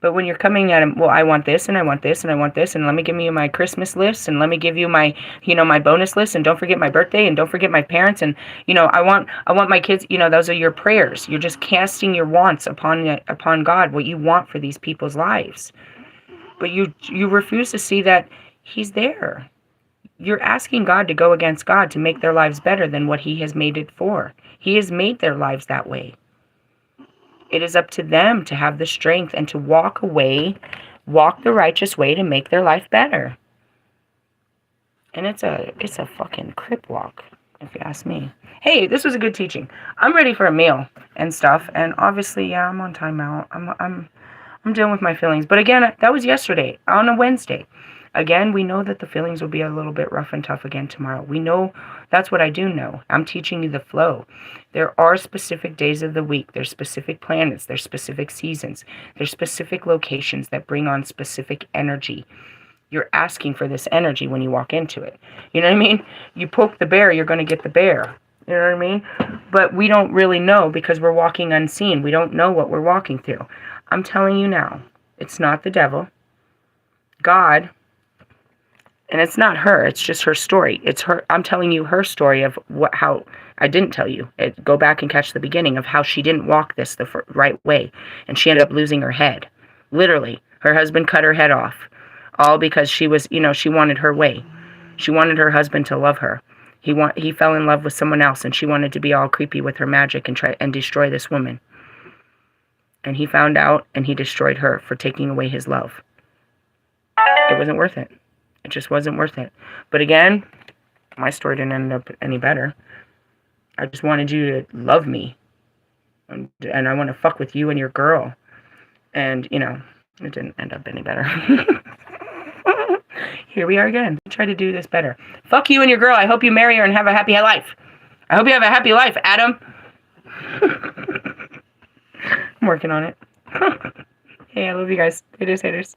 But when you're coming at him, well, I want this, and I want this, and I want this, and let me give you my Christmas list, and let me give you my, my bonus list, and don't forget my birthday, and don't forget my parents, and, I want my kids, those are your prayers. You're just casting your wants upon God, what you want for these people's lives. But you refuse to see that he's there. You're asking God to go against God to make their lives better than what he has made it for. He has made their lives that way. It is up to them to have the strength and to walk the righteous way to make their life better. And it's a fucking crip walk, if you ask me. Hey, this was a good teaching. I'm ready for a meal and stuff, and obviously, yeah, I'm on timeout. I'm dealing with my feelings. But again, that was yesterday on a Wednesday. Again, we know that the feelings will be a little bit rough and tough again tomorrow. We know, that's what I do know. I'm teaching you the flow. There are specific days of the week. There's specific planets. There's specific seasons. There's specific locations that bring on specific energy. You're asking for this energy when you walk into it. You know what I mean? You poke the bear, you're going to get the bear. You know what I mean? But we don't really know because we're walking unseen. We don't know what we're walking through. I'm telling you now, it's not the devil. God, and it's not her, it's just her story. It's her. I'm telling you her story of how I didn't tell you. Go back and catch the beginning of how she didn't walk this the right way, and she ended up losing her head. Literally, her husband cut her head off, all because she was, she wanted her way. She wanted her husband to love her. He fell in love with someone else, and she wanted to be all creepy with her magic and try and destroy this woman. And he found out, and he destroyed her for taking away his love. It wasn't worth it. It just wasn't worth it. But again, my story didn't end up any better. I just wanted you to love me. And I want to fuck with you and your girl. And, it didn't end up any better. Here we are again. Try to do this better. Fuck you and your girl. I hope you marry her and have a happy life. I hope you have a happy life, Adam. I'm working on it. Hey, I love you guys. Haters, haters.